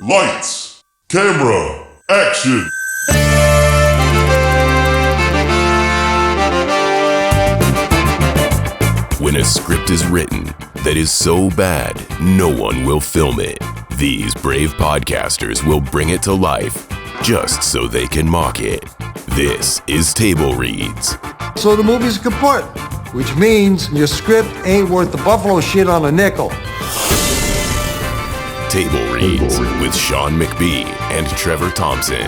Lights, camera, action. When a script is written that is so bad, no one will film it. These brave podcasters will bring it to life just so they can mock it. This is Table Reads. So the movie's kaput, which means your script ain't worth the buffalo shit on a nickel. Table Reads with Shawn McBee and Trevor Thompson.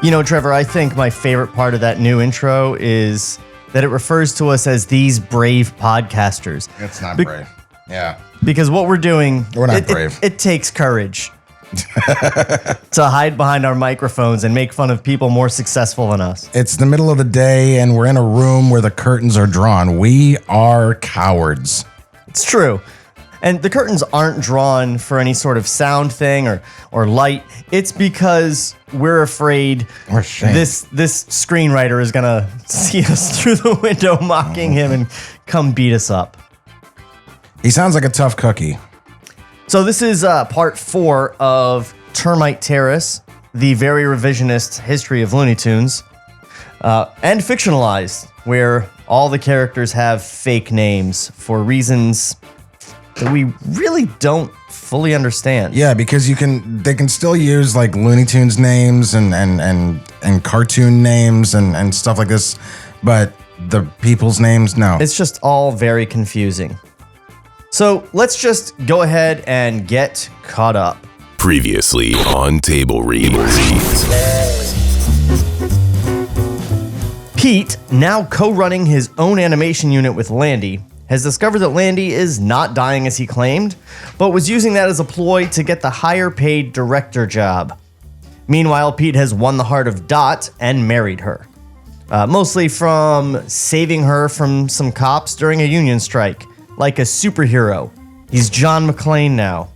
You know, Trevor, I think my favorite part of that new intro is that it refers to us as these brave podcasters. It's not brave. Yeah. Because what we're doing, we're not brave. It takes courage to hide behind our microphones and make fun of people more successful than us. It's the middle of the day and we're in a room where the curtains are drawn. We are cowards. It's true. And the curtains aren't drawn for any sort of sound thing or light. It's because we're afraid this screenwriter is going to see us through the window mocking him and come beat us up. He sounds like a tough cookie. So this is part 4 of Termite Terrace, the very revisionist history of Looney Tunes, and fictionalized, where all the characters have fake names for reasons that we really don't fully understand. Yeah, because they can still use like Looney Tunes names and cartoon names and stuff like this, but the people's names, no. It's just all very confusing. So let's just go ahead and get caught up. Previously on Table Reads. Pete, now co-running his own animation unit with Landy, has discovered that Landy is not dying as he claimed, but was using that as a ploy to get the higher paid director job. Meanwhile, Pete has won the heart of Dot and married her. Mostly from saving her from some cops during a union strike, like a superhero. He's John McClane now.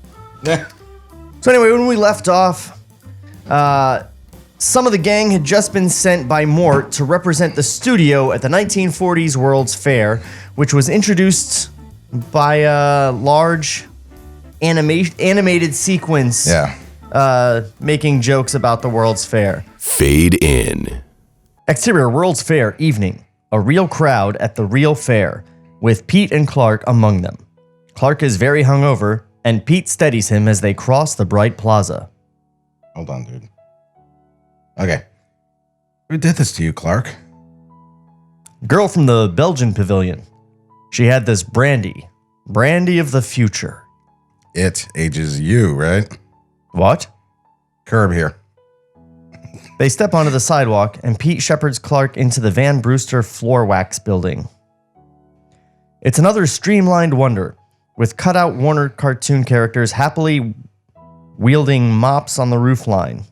So anyway, when we left off, some of the gang had just been sent by Mort to represent the studio at the 1940s World's Fair, which was introduced by a large animated sequence making jokes about the World's Fair. Fade in. Exterior World's Fair evening. A real crowd at the real fair, with Pete and Clark among them. Clark is very hungover, and Pete steadies him as they cross the bright plaza. Hold on, dude. Okay. Who did this to you, Clark? Girl from the Belgian pavilion. She had this brandy of the future. It ages you, right? What? Curb here. They step onto the sidewalk, and Pete shepherds Clark into the Van Brewster floor wax building. It's another streamlined wonder, with cutout Warner cartoon characters happily wielding mops on the roofline.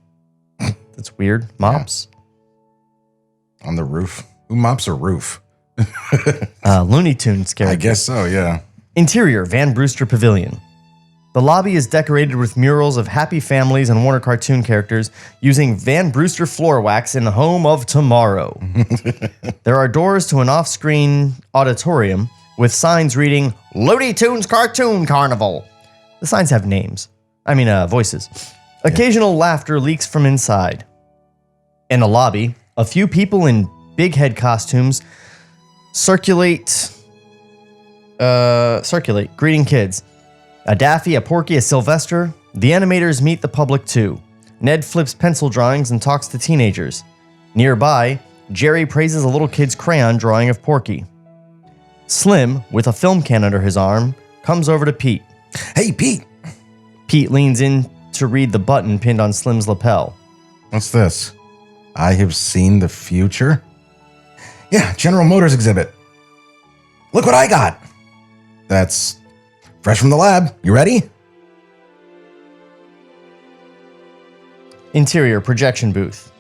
That's weird. Mops? Yeah. On the roof? Who mops a roof? Looney Tunes character. I guess so, yeah. Interior, Van Brewster Pavilion. The lobby is decorated with murals of happy families and Warner cartoon characters using Van Brewster floor wax in the home of tomorrow. There are doors to an off-screen auditorium with signs reading, Looney Tunes Cartoon Carnival. The signs have voices. Occasional laughter leaks from inside. In the lobby, a few people in big head costumes circulate, greeting kids. A Daffy, a Porky, a Sylvester. The animators meet the public too. Ned flips pencil drawings and talks to teenagers. Nearby, Jerry praises a little kid's crayon drawing of Porky. Slim, with a film can under his arm, comes over to Pete. Hey, Pete! Pete leans in to read the button pinned on Slim's lapel. What's this? I have seen the future? Yeah, General Motors exhibit. Look what I got! That's fresh from the lab. You ready? Interior projection booth.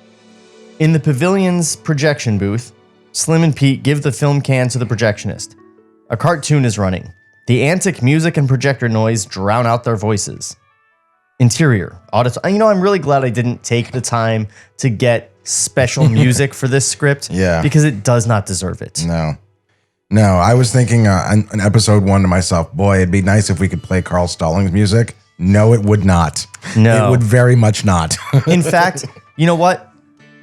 In the pavilion's projection booth, Slim and Pete give the film can to the projectionist. A cartoon is running. The antic music and projector noise drown out their voices. Interior, I'm really glad I didn't take the time to get special music for this script. Yeah. Because it does not deserve it. No, I was thinking in episode 1 to myself, boy, it'd be nice if we could play Carl Stallings music. No, it would not. No. It would very much not. In fact, you know what?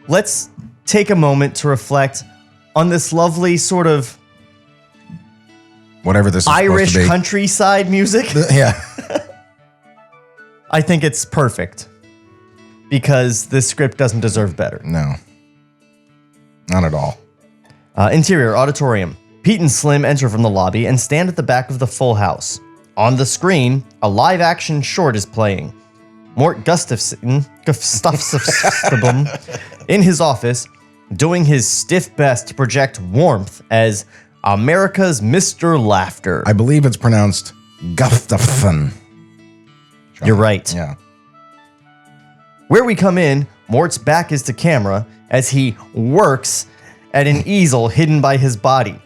Let's take a moment to reflect on this lovely sort of Whatever this is Irish supposed to be. countryside music. Yeah. I think it's perfect because this script doesn't deserve better. No. Not at all. Interior auditorium. Pete and Slim enter from the lobby and stand at the back of the full house. On the screen, a live-action short is playing. Mort Gustafson in his office, doing his stiff best to project warmth as America's Mr. Laughter. I believe it's pronounced Gustafson. You're right. Yeah. Where we come in, Mort's back is to camera as he works at an easel hidden by his body.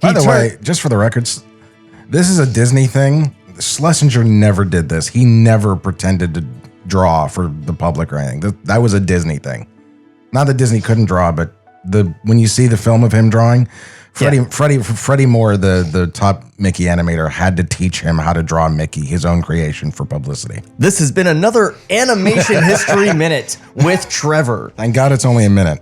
By the way, just for the records, this is a Disney thing. Schlesinger never did this. He never pretended to draw for the public or anything. That was a Disney thing. Not that Disney couldn't draw, but when you see the film of him drawing, Freddie Moore, the top Mickey animator, had to teach him how to draw Mickey, his own creation, for publicity. This has been another Animation History Minute with Trevor. Thank God it's only a minute.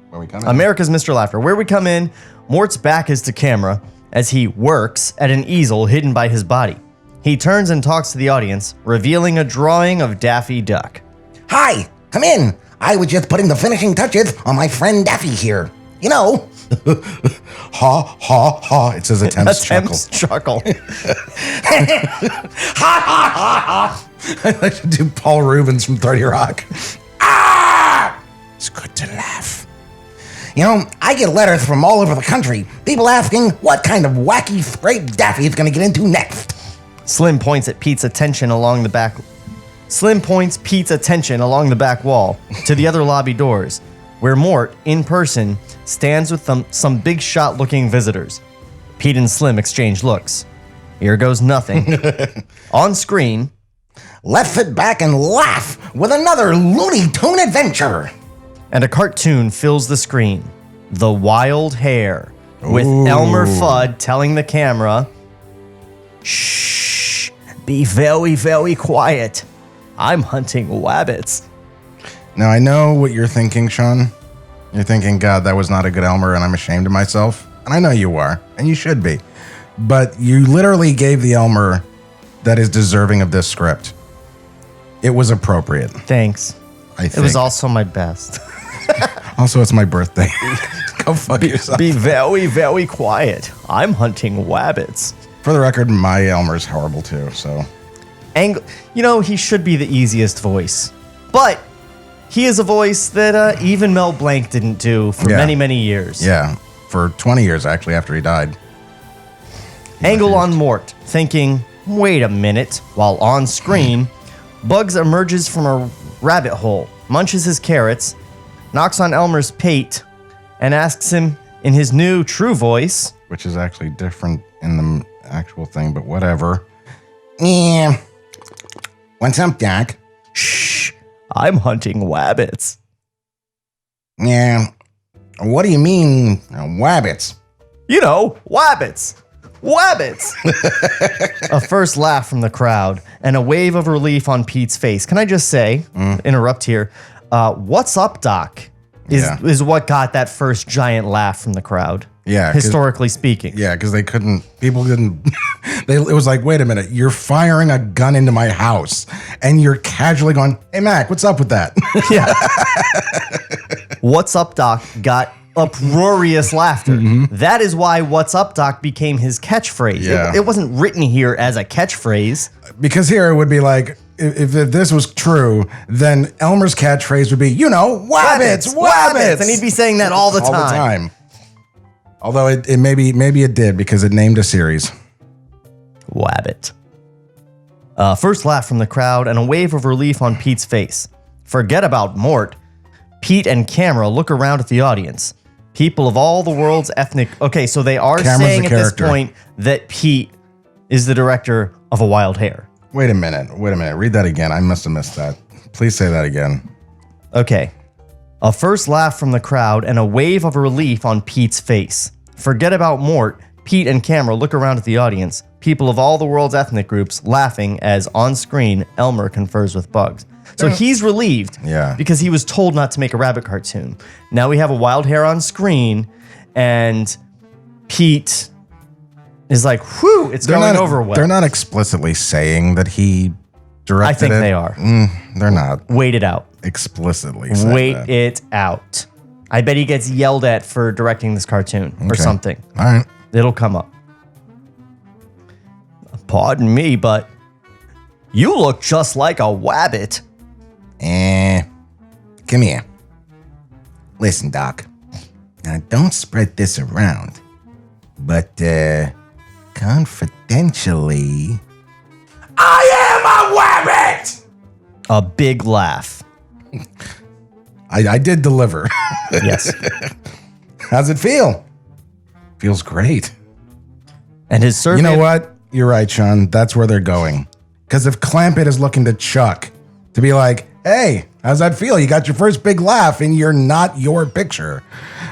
Where we come in? America's Mr. Laughter. Where we come in, Mort's back is to camera as he works at an easel hidden by his body. He turns and talks to the audience, revealing a drawing of Daffy Duck. Hi, come in. I was just putting the finishing touches on my friend Daffy here. You know. Ha, ha, ha. It's his attempts chuckle. chuckle. Ha ha ha ha. I like to do Paul Rubens from 30 Rock. Ah! It's good to laugh. You know, I get letters from all over the country. People asking what kind of wacky scrape Daffy is going to get into next. Slim points Pete's attention along the back wall to the other lobby doors, where Mort, in person, stands with some big shot looking visitors. Pete and Slim exchange looks. Here goes nothing. On screen, Let's sit back and laugh with another Looney Tune adventure. and a cartoon fills the screen. The Wild Hare, with Ooh. Elmer Fudd telling the camera, "Shh, be very, very quiet. I'm hunting wabbits." Now, I know what you're thinking, Sean. You're thinking, God, that was not a good Elmer, and I'm ashamed of myself. And I know you are, and you should be. But you literally gave the Elmer that is deserving of this script. It was appropriate, Thanks. I think. It was also my best. Also, it's my birthday. Go fuck yourself. Be very, very quiet. I'm hunting wabbits. For the record, my Elmer's horrible too, so. He should be the easiest voice. But he is a voice that even Mel Blanc didn't do for Yeah. many, many years. Yeah, for 20 years, actually, after he died. Angle on Mort, thinking, wait a minute, while on screen, Bugs emerges from a rabbit hole, munches his carrots, knocks on Elmer's pate, and asks him in his new true voice, Which is actually different in the actual thing, but whatever. Yeah. What's up, Doc? "Shh, I'm hunting wabbits." Yeah. What do you mean, wabbits? You know, wabbits. Wabbits. A first laugh from the crowd and a wave of relief on Pete's face. Can I just say, interrupt here, what's up, Doc? Is what got that first giant laugh from the crowd. Yeah, 'cause- Historically speaking. Yeah, because people couldn't, it was like, wait a minute, you're firing a gun into my house and you're casually going, hey, Mac, what's up with that? Yeah. What's up, Doc got uproarious laughter. That is why What's Up, Doc became his catchphrase. Yeah. It wasn't written here as a catchphrase. Because here it would be like, if this was true, then Elmer's catchphrase would be, wabbits, wabbits. And he'd be saying that all the time. All the time. Although it maybe it did because it named a series. Wabbit. First laugh from the crowd and a wave of relief on Pete's face. Forget about Mort. Pete and camera look around at the audience. People of all the world's ethnic... Okay, so they are Camera's saying the at this character. point that Pete is the director of A Wild Hare. Wait a minute. Read that again. I must have missed that. Please say that again. Okay. A first laugh from the crowd and a wave of relief on Pete's face. Forget about Mort. Pete and camera look around at the audience, people of all the world's ethnic groups laughing as on screen Elmer confers with Bugs. So he's relieved because he was told not to make a rabbit cartoon. Now we have a wild hair on screen, and Pete is like, whew, it's going over well. They're not explicitly saying that he directed I think it. they are. They're not Wait it out. explicitly saying Wait that. it out. I bet he gets yelled at for directing this cartoon or Okay. something. All right. It'll come up. Pardon me, but you look just like a wabbit. Come here. Listen, Doc. Now, don't spread this around. But, confidentially, I am a wabbit! A big laugh. I did deliver. Yes. How's it feel? Feels great. And his survey. You know what? You're right, Sean. That's where they're going. Because if Clampett is looking to Chuck to be like, hey, how's that feel? You got your first big laugh and you're not your picture.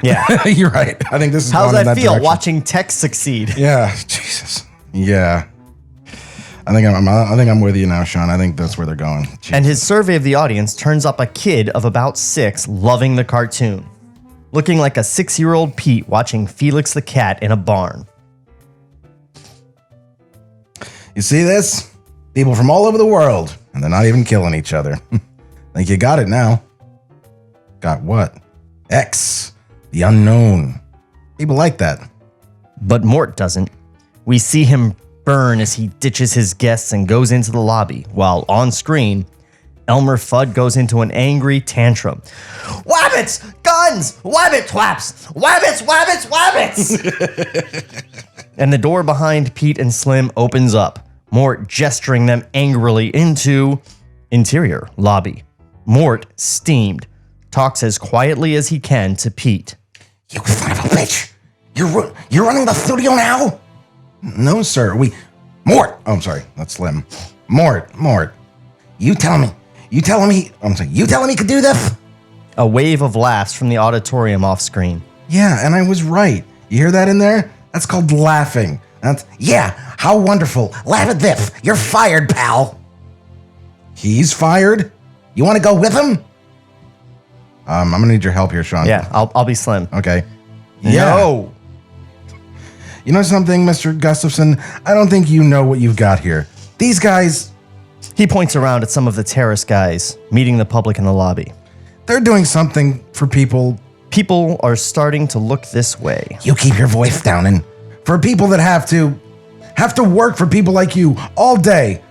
Yeah. You're right. I think this is How's going in that feel direction. watching Tex succeed? Yeah. Jesus. Yeah. I think I'm with you now, Sean. I think that's where they're going. Jeez. And his survey of the audience turns up a kid of about 6 loving the cartoon, looking like a 6-year-old Pete watching Felix the cat in a barn. You see this? People from all over the world, and they're not even killing each other. Think you got it now. Got what? X, the unknown. People like that. But Mort doesn't. We see him burn as he ditches his guests and goes into the lobby, while on screen, Elmer Fudd goes into an angry tantrum. Wabbits! Guns! Wabbit twaps! Wabbits! Wabbits! Wabbits! And the door behind Pete and Slim opens up, Mort gesturing them angrily into interior lobby. Mort, steamed, talks as quietly as he can to Pete. You son of a bitch! You're running the studio now? No, sir. Mort. Oh, I'm sorry. That's Slim. Mort. You telling me you telling me you could do this? A wave of laughs from the auditorium off screen. Yeah, and I was right. You hear that in there? That's called laughing. Yeah, how wonderful. Laugh at this. You're fired, pal. He's fired? You want to go with him? I'm gonna need your help here, Sean. Yeah, I'll be Slim. Okay. No. You know something, Mr. Gustafson? I don't think you know what you've got here. These guys, He points around at some of the terrace guys meeting the public in the lobby. they're doing something for people. People are starting to look this way. You keep your voice down and For people that have to work for people like you all day.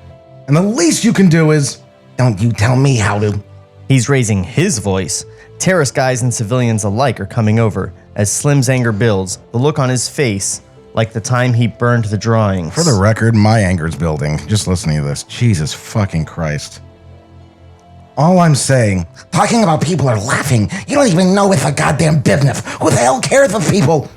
And the least you can do is, don't you tell me how to. He's raising his voice. Terrace guys and civilians alike are coming over as Slim's anger builds, the look on his face like the time he burned the drawings. for the record, my anger's building. Just listening to this. Jesus fucking Christ. All I'm saying, Talking about people are laughing. You don't even know it's a goddamn business. Who the hell cares if people?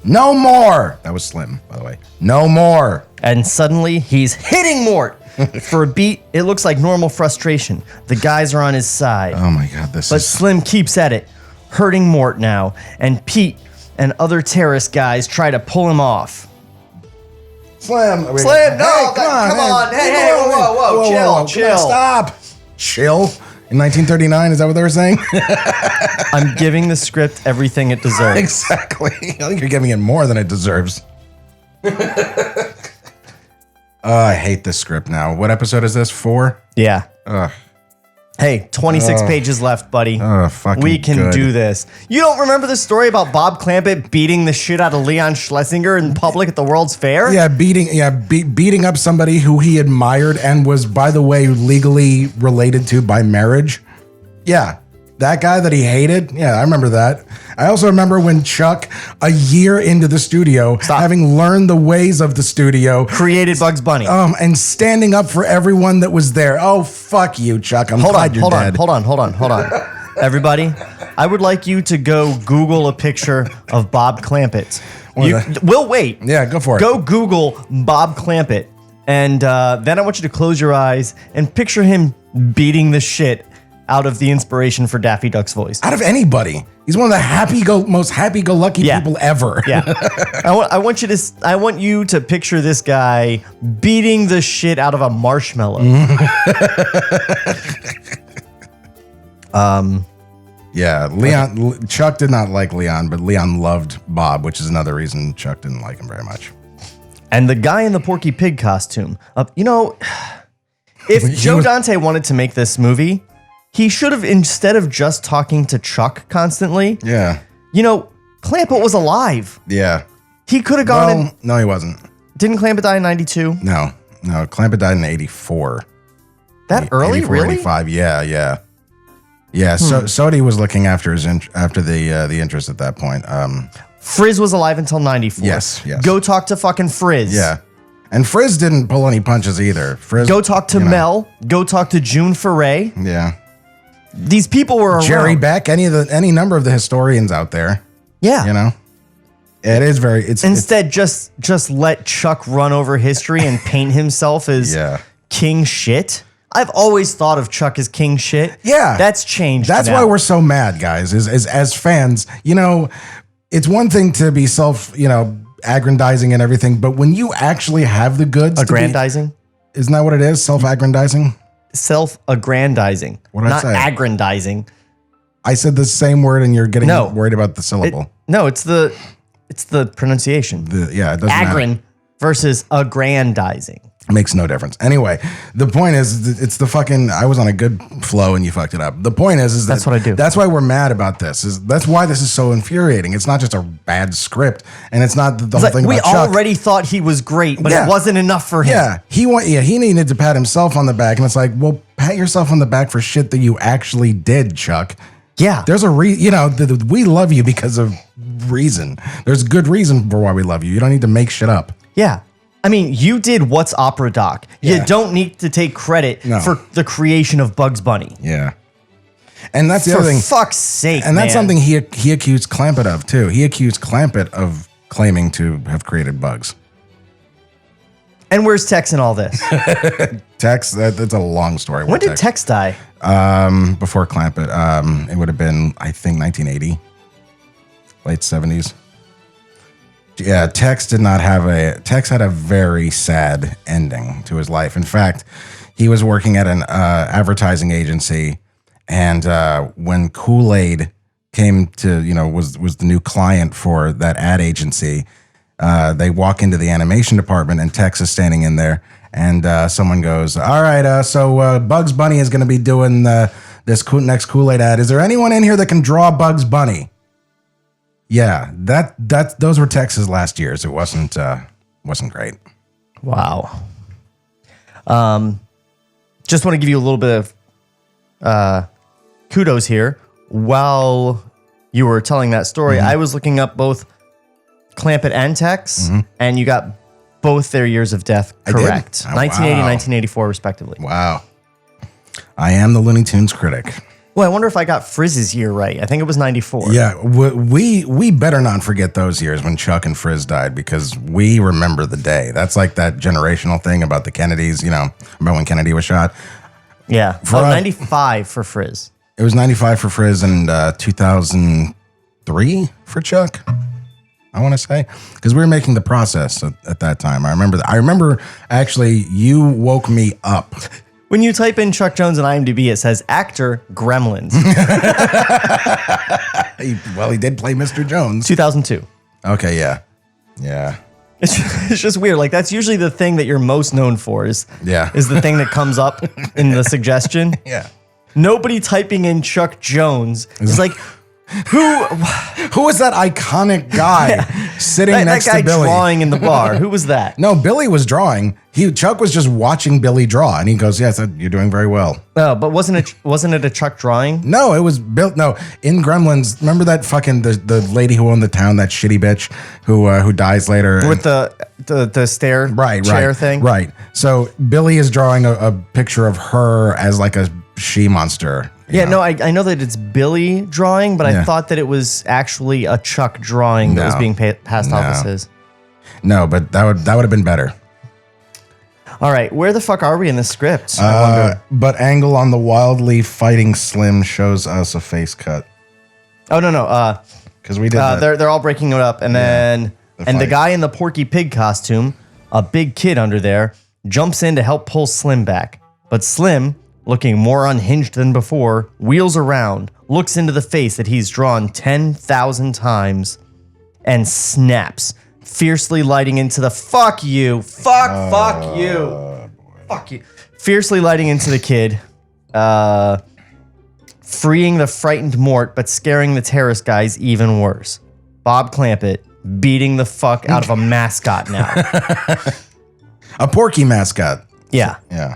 no more. That was Slim, by the way. No more. And suddenly, he's hitting Mort. For a beat, it looks like normal frustration. The guys are on his side. Oh my God, this But is... Slim keeps at it, hurting Mort now, and Pete and other terrorist guys try to pull him off. Slim, no, Hey, come on. Hey, whoa, chill. Stop. Chill. In 1939, is that what they were saying? I'm giving the script everything it deserves. Exactly. I think you're giving it more than it deserves. I hate this script now. What episode is this? 4? Yeah. Ugh. Hey, 26 pages left, buddy. Fucking We can good. do this. You don't remember the story about Bob Clampett beating the shit out of Leon Schlesinger in public at the World's Fair? Yeah, beating up somebody who he admired and was, by the way, legally related to by marriage. Yeah, that guy that he hated. Yeah, I remember that. I also remember when Chuck, a year into the studio, having learned the ways of the studio, Created Bugs Bunny. and standing up for everyone that was there. Oh, fuck you, Chuck. I'm glad you're dead. Hold on. Everybody, I would like you to go Google a picture of Bob Clampett. We'll wait. Yeah, go for it. Go Google Bob Clampett. And then I want you to close your eyes and picture him beating the shit out of the inspiration for Daffy Duck's voice. Out of anybody. He's one of the most happy-go-lucky people ever. Yeah. I want you to picture this guy beating the shit out of a marshmallow. Yeah, Leon. Chuck did not like Leon, but Leon loved Bob, which is another reason Chuck didn't like him very much. And the guy in the Porky Pig costume. If Joe Dante wanted to make this movie, he should have, instead of just talking to Chuck constantly. Yeah. Clampett was alive. Yeah. He could have gone. No, he wasn't. Didn't Clampett die in 92? No. Clampett died in 84. That early, 84, really? 85. Yeah. So Sodi was looking after the interest at that point. Frizz was alive until 94. Yes. Go talk to fucking Frizz. Yeah. And Frizz didn't pull any punches either. Frizz. Go talk to Mel. Go talk to June Foray. Yeah. These people were around. Jerry Beck, any number of the historians out there. Yeah. It is very. Instead, just let Chuck run over history and paint himself as king shit. I've always thought of Chuck as king shit. Yeah. That's changed. That's why we're so mad, guys, is as fans. It's one thing to be aggrandizing and everything, but when you actually have the goods. Aggrandizing? Isn't that what it is? Self-aggrandizing? Self-aggrandizing. What did I say? Not aggrandizing. I said the same word and you're getting worried about the syllable. It's the pronunciation. It doesn't matter. Versus aggrandizing. Makes no difference. Anyway, the point is, it's the fucking. I was on a good flow and you fucked it up. The point is that's what I do. That's why we're mad about this. That's why this is so infuriating. It's not just a bad script, and it's not the whole thing. We about Chuck. already thought he was great, but it wasn't enough for him. Yeah, he needed to pat himself on the back, and it's like, well, pat yourself on the back for shit that you actually did, Chuck. Yeah, there's a we love you because of reason. There's good reason for why we love you. You don't need to make shit up. Yeah. I mean, you did What's Opera Doc. You don't need to take credit for the creation of Bugs Bunny. Yeah. And that's the other thing. For fuck's sake, and that's something he accused Clampett of, too. He accused Clampett of claiming to have created Bugs. And where's Tex in all this? Tex, that's a long story. When did Tex die? Before Clampett. It would have been, I think, 1980. Late 70s. Yeah, Tex had a very sad ending to his life. In fact, he was working at an advertising agency, and when Kool-Aid came to, was the new client for that ad agency, they walk into the animation department, and Tex is standing in there, and someone goes, "All right, so Bugs Bunny is going to be doing this next Kool-Aid ad. Is there anyone in here that can draw Bugs Bunny?" Yeah, those were Tex's last years. It wasn't great. Wow. Just want to give you a little bit of kudos here. While you were telling that story, I was looking up both Clampett and Tex, and you got both their years of death correct. 1980 and 1984, respectively. Wow. I am the Looney Tunes critic. Well, I wonder if I got Frizz's year right. I think it was 94. Yeah, we better not forget those years when Chuck and Frizz died, because we remember the day. That's like that generational thing about the Kennedys, about when Kennedy was shot. Yeah, 95 for Frizz. It was 95 for Frizz and 2003 for Chuck, I want to say, because we were making The Process at that time. I remember actually you woke me up. When you type in Chuck Jones on IMDb, it says actor Gremlins. He did play Mr. Jones. 2002. Okay, yeah. It's just weird. Like, that's usually the thing that you're most known for is the thing that comes up in the suggestion. Yeah. Nobody typing in Chuck Jones is like, who is that iconic guy sitting next to Billy? That guy drawing in the bar. Who was that? No, Billy was drawing. Chuck was just watching Billy draw, and he goes, "Yes, you're doing very well." No, but wasn't it a Chuck drawing? No, it was Bill. No, in Gremlins, remember that fucking the lady who owned the town, that shitty bitch who dies later with the stair chair thing. Right. So Billy is drawing a picture of her as like a she monster. Yeah, no, I know that it's Billy drawing, but I thought that it was actually a Chuck drawing that was being passed off as his. No, but that would have been better. All right, where the fuck are we in the script? I wonder. But angle on the wildly fighting Slim shows us a face cut. Oh, no. Because we did that. They're all breaking it up, and then the the fight. guy in the Porky Pig costume, a big kid under there, jumps in to help pull Slim back. But Slim, looking more unhinged than before, wheels around, looks into the face that he's drawn 10,000 times, and snaps, fiercely lighting into the fuck you, fuck you, fiercely lighting into the kid, freeing the frightened Mort, but scaring the terrace guys even worse. Bob Clampett beating the fuck out of a mascot now. A Porky mascot. Yeah. Yeah.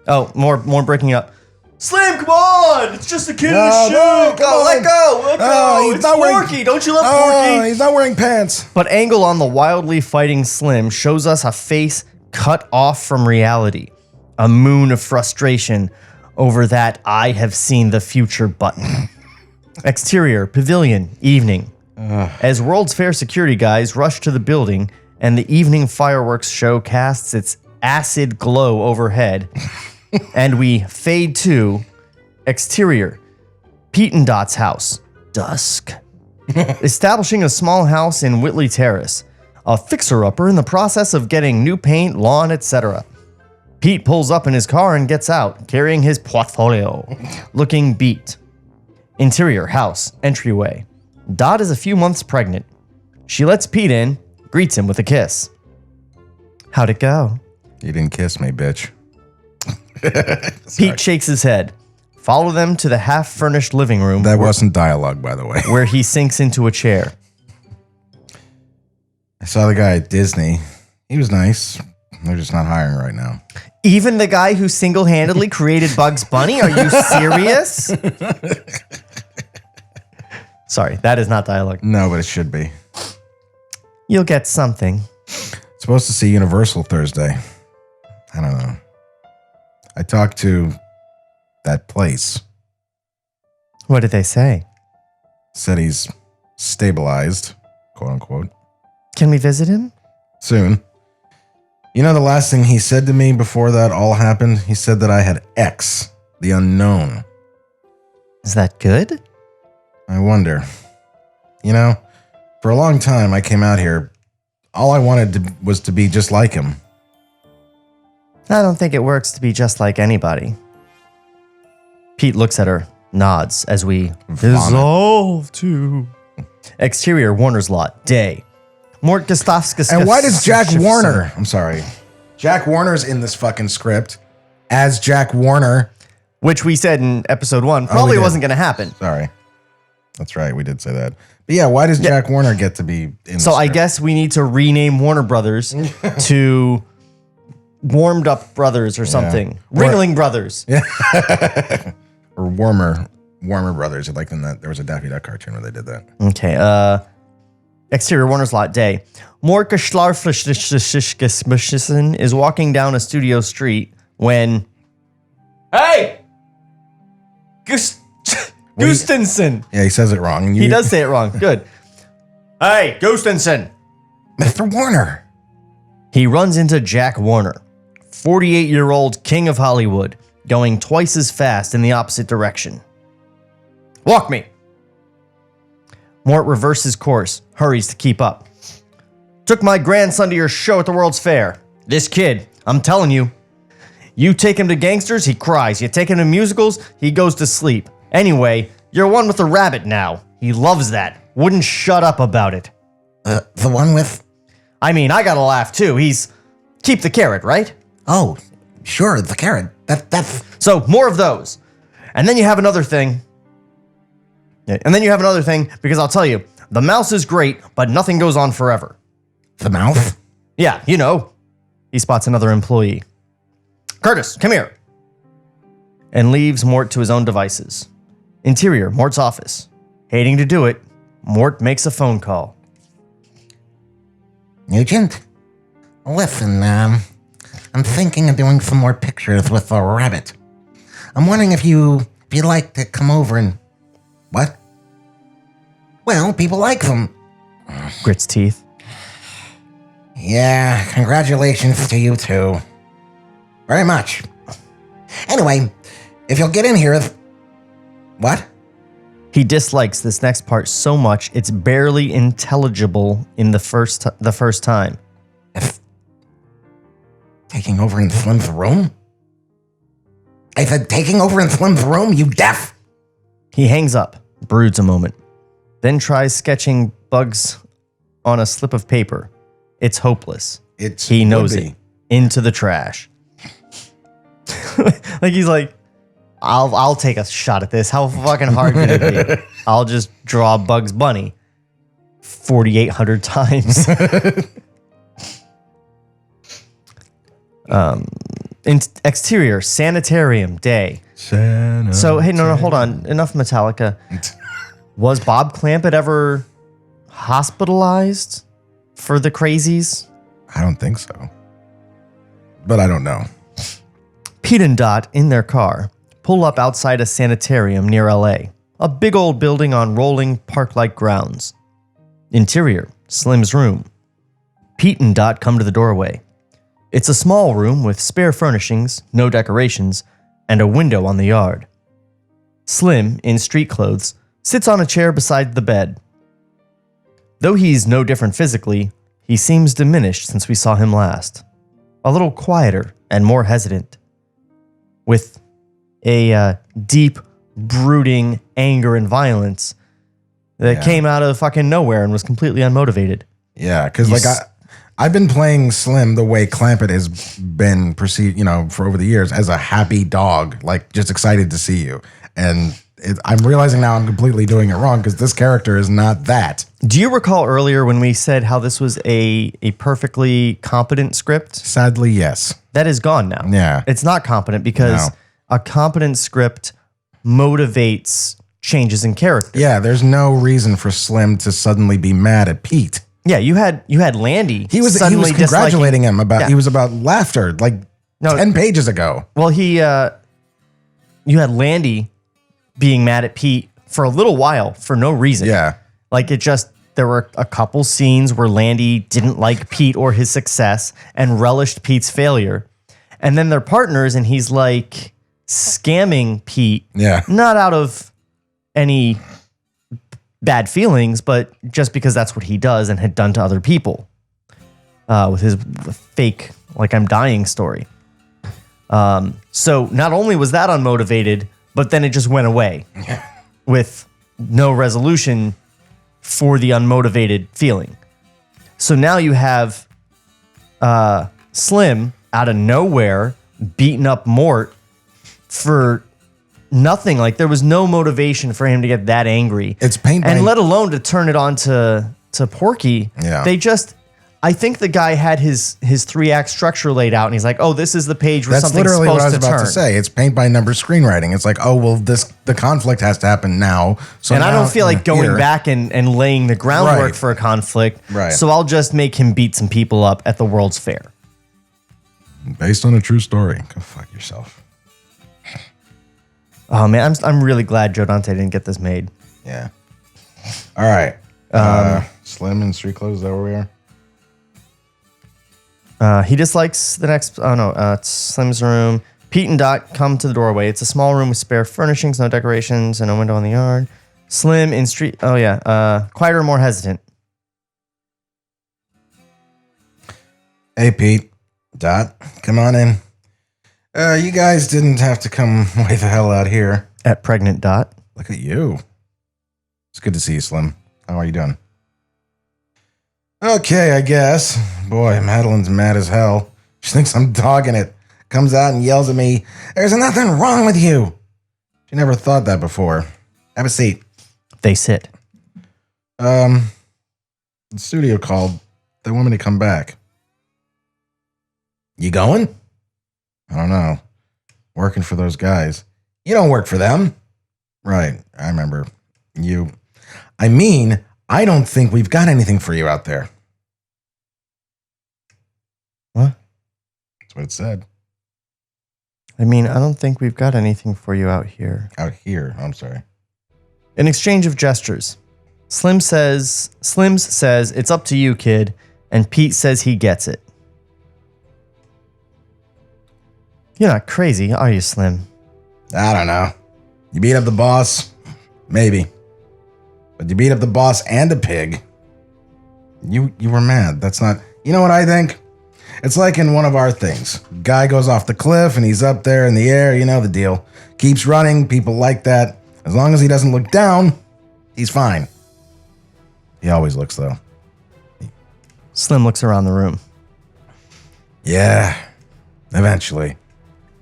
Oh, more breaking up. Slim, come on! It's just a kid in No, a shoe. no, come on. Let go. Oh, It's Porky. Don't you love Porky? He's not wearing pants. But angle on the wildly fighting Slim shows us a face cut off from reality. A moon of frustration over that I have seen the future button. Exterior, pavilion, evening. As World's Fair security guys rush to the building and the evening fireworks show casts its acid glow overhead, and we fade to exterior, Pete and Dot's house, dusk. Establishing a small house in Whitley Terrace, a fixer-upper in the process of getting new paint, lawn, etc. Pete pulls up in his car and gets out, carrying his portfolio, looking beat. Interior, house, entryway. Dot is a few months pregnant. She lets Pete in, greets him with a kiss. How'd it go? You didn't kiss me, bitch. Pete shakes his head. Follow them to the half-furnished living room That wasn't dialogue, by the way. where he sinks into a chair. I saw the guy at Disney. He was nice. They're just not hiring right now. Even the guy who single-handedly created Bugs Bunny? Are you serious? Sorry, that is not dialogue. No, but it should be. You'll get something. Supposed to see Universal Thursday. I don't know. I talked to that place. What did they say? Said he's stabilized, quote unquote. Can we visit him? Soon. You know the last thing he said to me before that all happened? He said that I had X, the unknown. Is that good? I wonder. You know, for a long time I came out here, all I wanted was to be just like him. I don't think it works to be just like anybody. Pete looks at her, nods as we dissolve to exterior Warner's lot, day. Mort Gustafskas. And why does Jack Warner? I'm sorry. Jack Warner's in this fucking script as Jack Warner. Which we said in episode 1 probably did. wasn't going to happen. Sorry. That's right. We did say that. But yeah, why does Jack Warner get to be in So the I script? guess we need to rename Warner Brothers to Warmed Up Brothers or something. Ringling Brothers. Or Warmer Brothers. Like in that, there was a Daffy Duck cartoon where they did that. Okay. Exterior Warner's lot, day. Mort Gustafskas is walking down a studio street when... Hey! Gustensen. Yeah, he says it wrong. And He does say it wrong. Good. Hey, Gustensen. Mr. Warner. He runs into Jack Warner, 48-year-old king of Hollywood, going twice as fast in the opposite direction. Walk me. Mort reverses course, hurries to keep up. Took my grandson to your show at the World's Fair. This kid, I'm telling you. You take him to gangsters, he cries. You take him to musicals, he goes to sleep. Anyway, you're one with the rabbit now. He loves that. Wouldn't shut up about it. The one with... I mean, I gotta laugh too. He's... Keep the carrot, right? Oh, sure, the carrot. That's... So, more of those. And then you have another thing. And then you have another thing, because I'll tell you, the mouse is great, but nothing goes on forever. The mouth? Yeah, you know. He spots another employee. Curtis, come here. And leaves Mort to his own devices. Interior, Mort's office. Hating to do it, Mort makes a phone call. Nugent? Listen, I'm thinking of doing some more pictures with the rabbit. I'm wondering if you'd like to come over and... What? Well, people like them. Grits teeth. Yeah, congratulations to you too. Very much. Anyway, if you'll get in here... What? He dislikes this next part so much it's barely intelligible in the first time. If taking over in Slim's room? I said taking over in Slim's room, you deaf? He hangs up, broods a moment, then tries sketching bugs on a slip of paper. It's hopeless. He knows it. Into the trash. Like he's like, I'll take a shot at this. How fucking hard could it be? I'll just draw Bugs Bunny 4,800 times. Exterior, sanitarium, day. So, hey, no, hold on. Enough Metallica. Was Bob Clampett ever hospitalized for the crazies? I don't think so. But I don't know. Pete and Dot, in their car, pull up outside a sanitarium near LA, a big old building on rolling park-like grounds. Interior, Slim's room. Pete and Dot come to the doorway. It's a small room with spare furnishings, no decorations, and a window on the yard. Slim, in street clothes, sits on a chair beside the bed. Though he's no different physically, he seems diminished since we saw him last. A little quieter and more hesitant. With a deep, brooding anger and violence that came out of fucking nowhere and was completely unmotivated. Yeah, because I've been playing Slim the way Clampett has been perceived, for over the years as a happy dog, like just excited to see you. And I'm realizing now I'm completely doing it wrong because this character is not that. Do you recall earlier when we said how this was a perfectly competent script? Sadly, yes. That is gone now. Yeah. It's not competent because a competent script motivates changes in character. Yeah, there's no reason for Slim to suddenly be mad at Pete. Yeah, you had Landy. He was congratulating him about he was about laughter 10 pages ago. Well, you had Landy being mad at Pete for a little while for no reason. Yeah. There were a couple scenes where Landy didn't like Pete or his success and relished Pete's failure. And then they're partners and he's like scamming Pete. Yeah. Not out of any bad feelings, but just because that's what he does and had done to other people with his fake, I'm dying story. So not only was that unmotivated, but then it just went away with no resolution for the unmotivated feeling. So now you have Slim out of nowhere beating up Mort for nothing. There was no motivation for him to get that angry. It's paint by... And let alone to turn it on to Porky. Yeah. I think the guy had his 3-act structure laid out, and he's like, "Oh, this is the page where That's something's literally supposed what I was to about turn." to say. It's paint by number screenwriting. It's the conflict has to happen now. So and now, I don't feel like going back and laying the groundwork for a conflict. Right. So I'll just make him beat some people up at the World's Fair. Based on a true story. Go fuck yourself. Oh man, I'm really glad Joe Dante didn't get this made. Yeah. All right. Slim in street clothes. Is that where we are? He dislikes the next. It's Slim's room. Pete and Dot come to the doorway. It's a small room with spare furnishings, no decorations, and a window on the yard. Slim in street. Oh yeah. Quieter, more hesitant. Hey Pete, Dot, come on in. You guys didn't have to come way the hell out here. At pregnant Dot. Look at you. It's good to see you, Slim. How are you doing? Okay, I guess. Boy, Madeline's mad as hell. She thinks I'm dogging it. Comes out and yells at me, "There's nothing wrong with you." She never thought that before. Have a seat. They sit. The studio called. They want me to come back. You going? I don't know. Working for those guys. You don't work for them. Right, I remember. I don't think we've got anything for you out there. What? That's what it said. I don't think we've got anything for you out here. Out here, I'm sorry. An exchange of gestures. Slims says, "It's up to you, kid," and Pete says he gets it. You're not crazy, are you, Slim? I don't know. You beat up the boss? Maybe. But you beat up the boss and a pig. You were mad. That's not... You know what I think? It's like in one of our things. Guy goes off the cliff and he's up there in the air. You know the deal. Keeps running. People like that. As long as he doesn't look down, he's fine. He always looks, though. Slim looks around the room. Yeah. Eventually.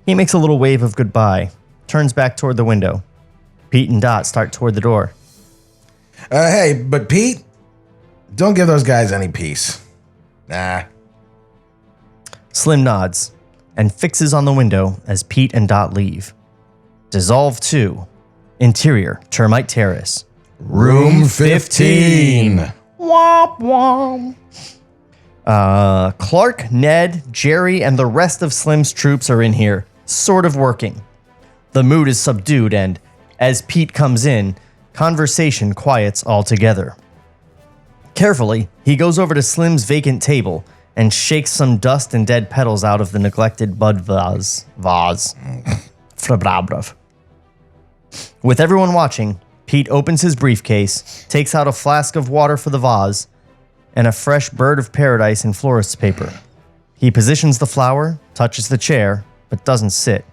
He makes a little wave of goodbye, turns back toward the window. Pete and Dot start toward the door. Hey, but Pete, don't give those guys any peace. Nah. Slim nods and fixes on the window as Pete and Dot leave. Dissolve 2. Interior, Termite Terrace. Room 15. Womp womp. Clark, Ned, Jerry, and the rest of Slim's troops are in here, sort of working. The mood is subdued, and as Pete comes in, conversation quiets altogether. Carefully, he goes over to Slim's vacant table and shakes some dust and dead petals out of the neglected bud vase. Frabrabrav. With everyone watching, Pete opens his briefcase, takes out a flask of water for the vase, and a fresh bird of paradise in florist's paper. He positions the flower, touches the chair, but doesn't sit.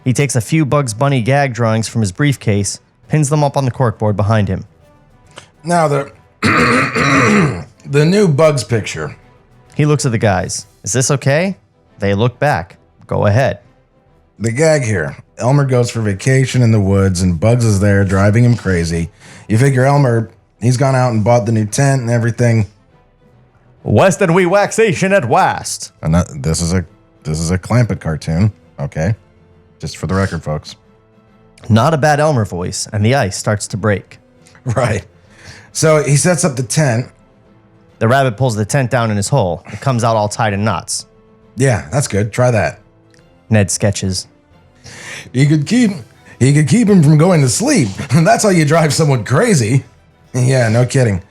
He takes a few Bugs Bunny gag drawings from his briefcase, pins them up on the corkboard behind him. Now the the new Bugs picture. He looks at the guys. Is this okay? They look back. Go ahead. The gag here. Elmer goes for vacation in the woods and Bugs is there driving him crazy. You figure Elmer, he's gone out and bought the new tent and everything. West and we waxation at West. And this is a Clampett cartoon, okay? Just for the record, folks. Not a bad Elmer voice, and the ice starts to break. Right. So he sets up the tent. The rabbit pulls the tent down in his hole. It comes out all tied in knots. Yeah, that's good. Try that. Ned sketches. He could keep him from going to sleep. That's how you drive someone crazy. Yeah, no kidding.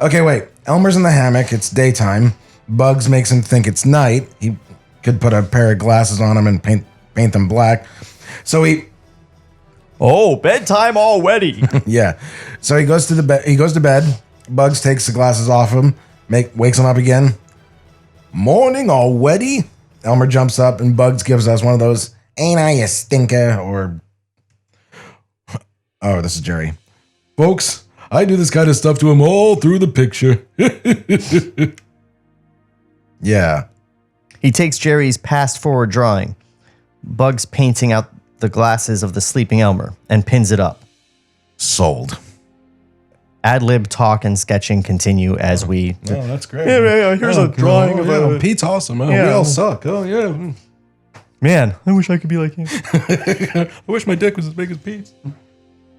Okay, wait. Elmer's in the hammock. It's daytime. Bugs makes him think it's night. He could put a pair of glasses on him and paint them black. So he... Oh, bedtime already. Yeah. So he goes to bed. Bugs takes the glasses off him. Wakes him up again. Morning already? Elmer jumps up and Bugs gives us one of those, ain't I a stinker, or... Oh, this is Jerry. Folks, I do this kind of stuff to him all through the picture. Yeah. He takes Jerry's past-forward drawing, Bugs painting out the glasses of the sleeping Elmer, and pins it up. Sold. Ad-lib talk and sketching continue as we... Oh, that's great. Yeah, here's a drawing of a... Pete's awesome. Oh, Yeah. We all suck. Oh, yeah. Man, I wish I could be like him. I wish my dick was as big as Pete's.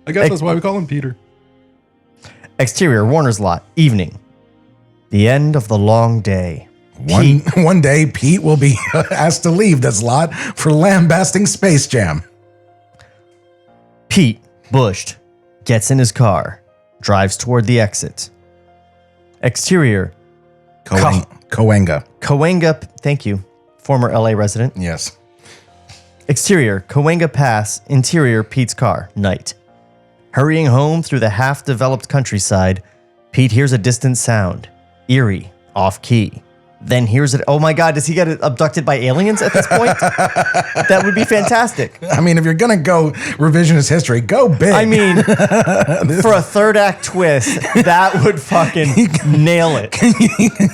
I guess that's why we call him Peter. Exterior, Warner's lot, evening. The end of the long day. One day, Pete will be asked to leave this lot for lambasting Space Jam. Pete, bushed, gets in his car, drives toward the exit. Exterior, Coenga. Cahuenga, thank you, former LA resident. Yes. Exterior, Cahuenga Pass, interior, Pete's car, night. Hurrying home through the half-developed countryside, Pete hears a distant sound, eerie, off-key. Then hears it. Oh my God, does he get abducted by aliens at this point? That would be fantastic. I mean, if you're going to go revisionist history, go big. I mean, for a third act twist, that would fucking nail it.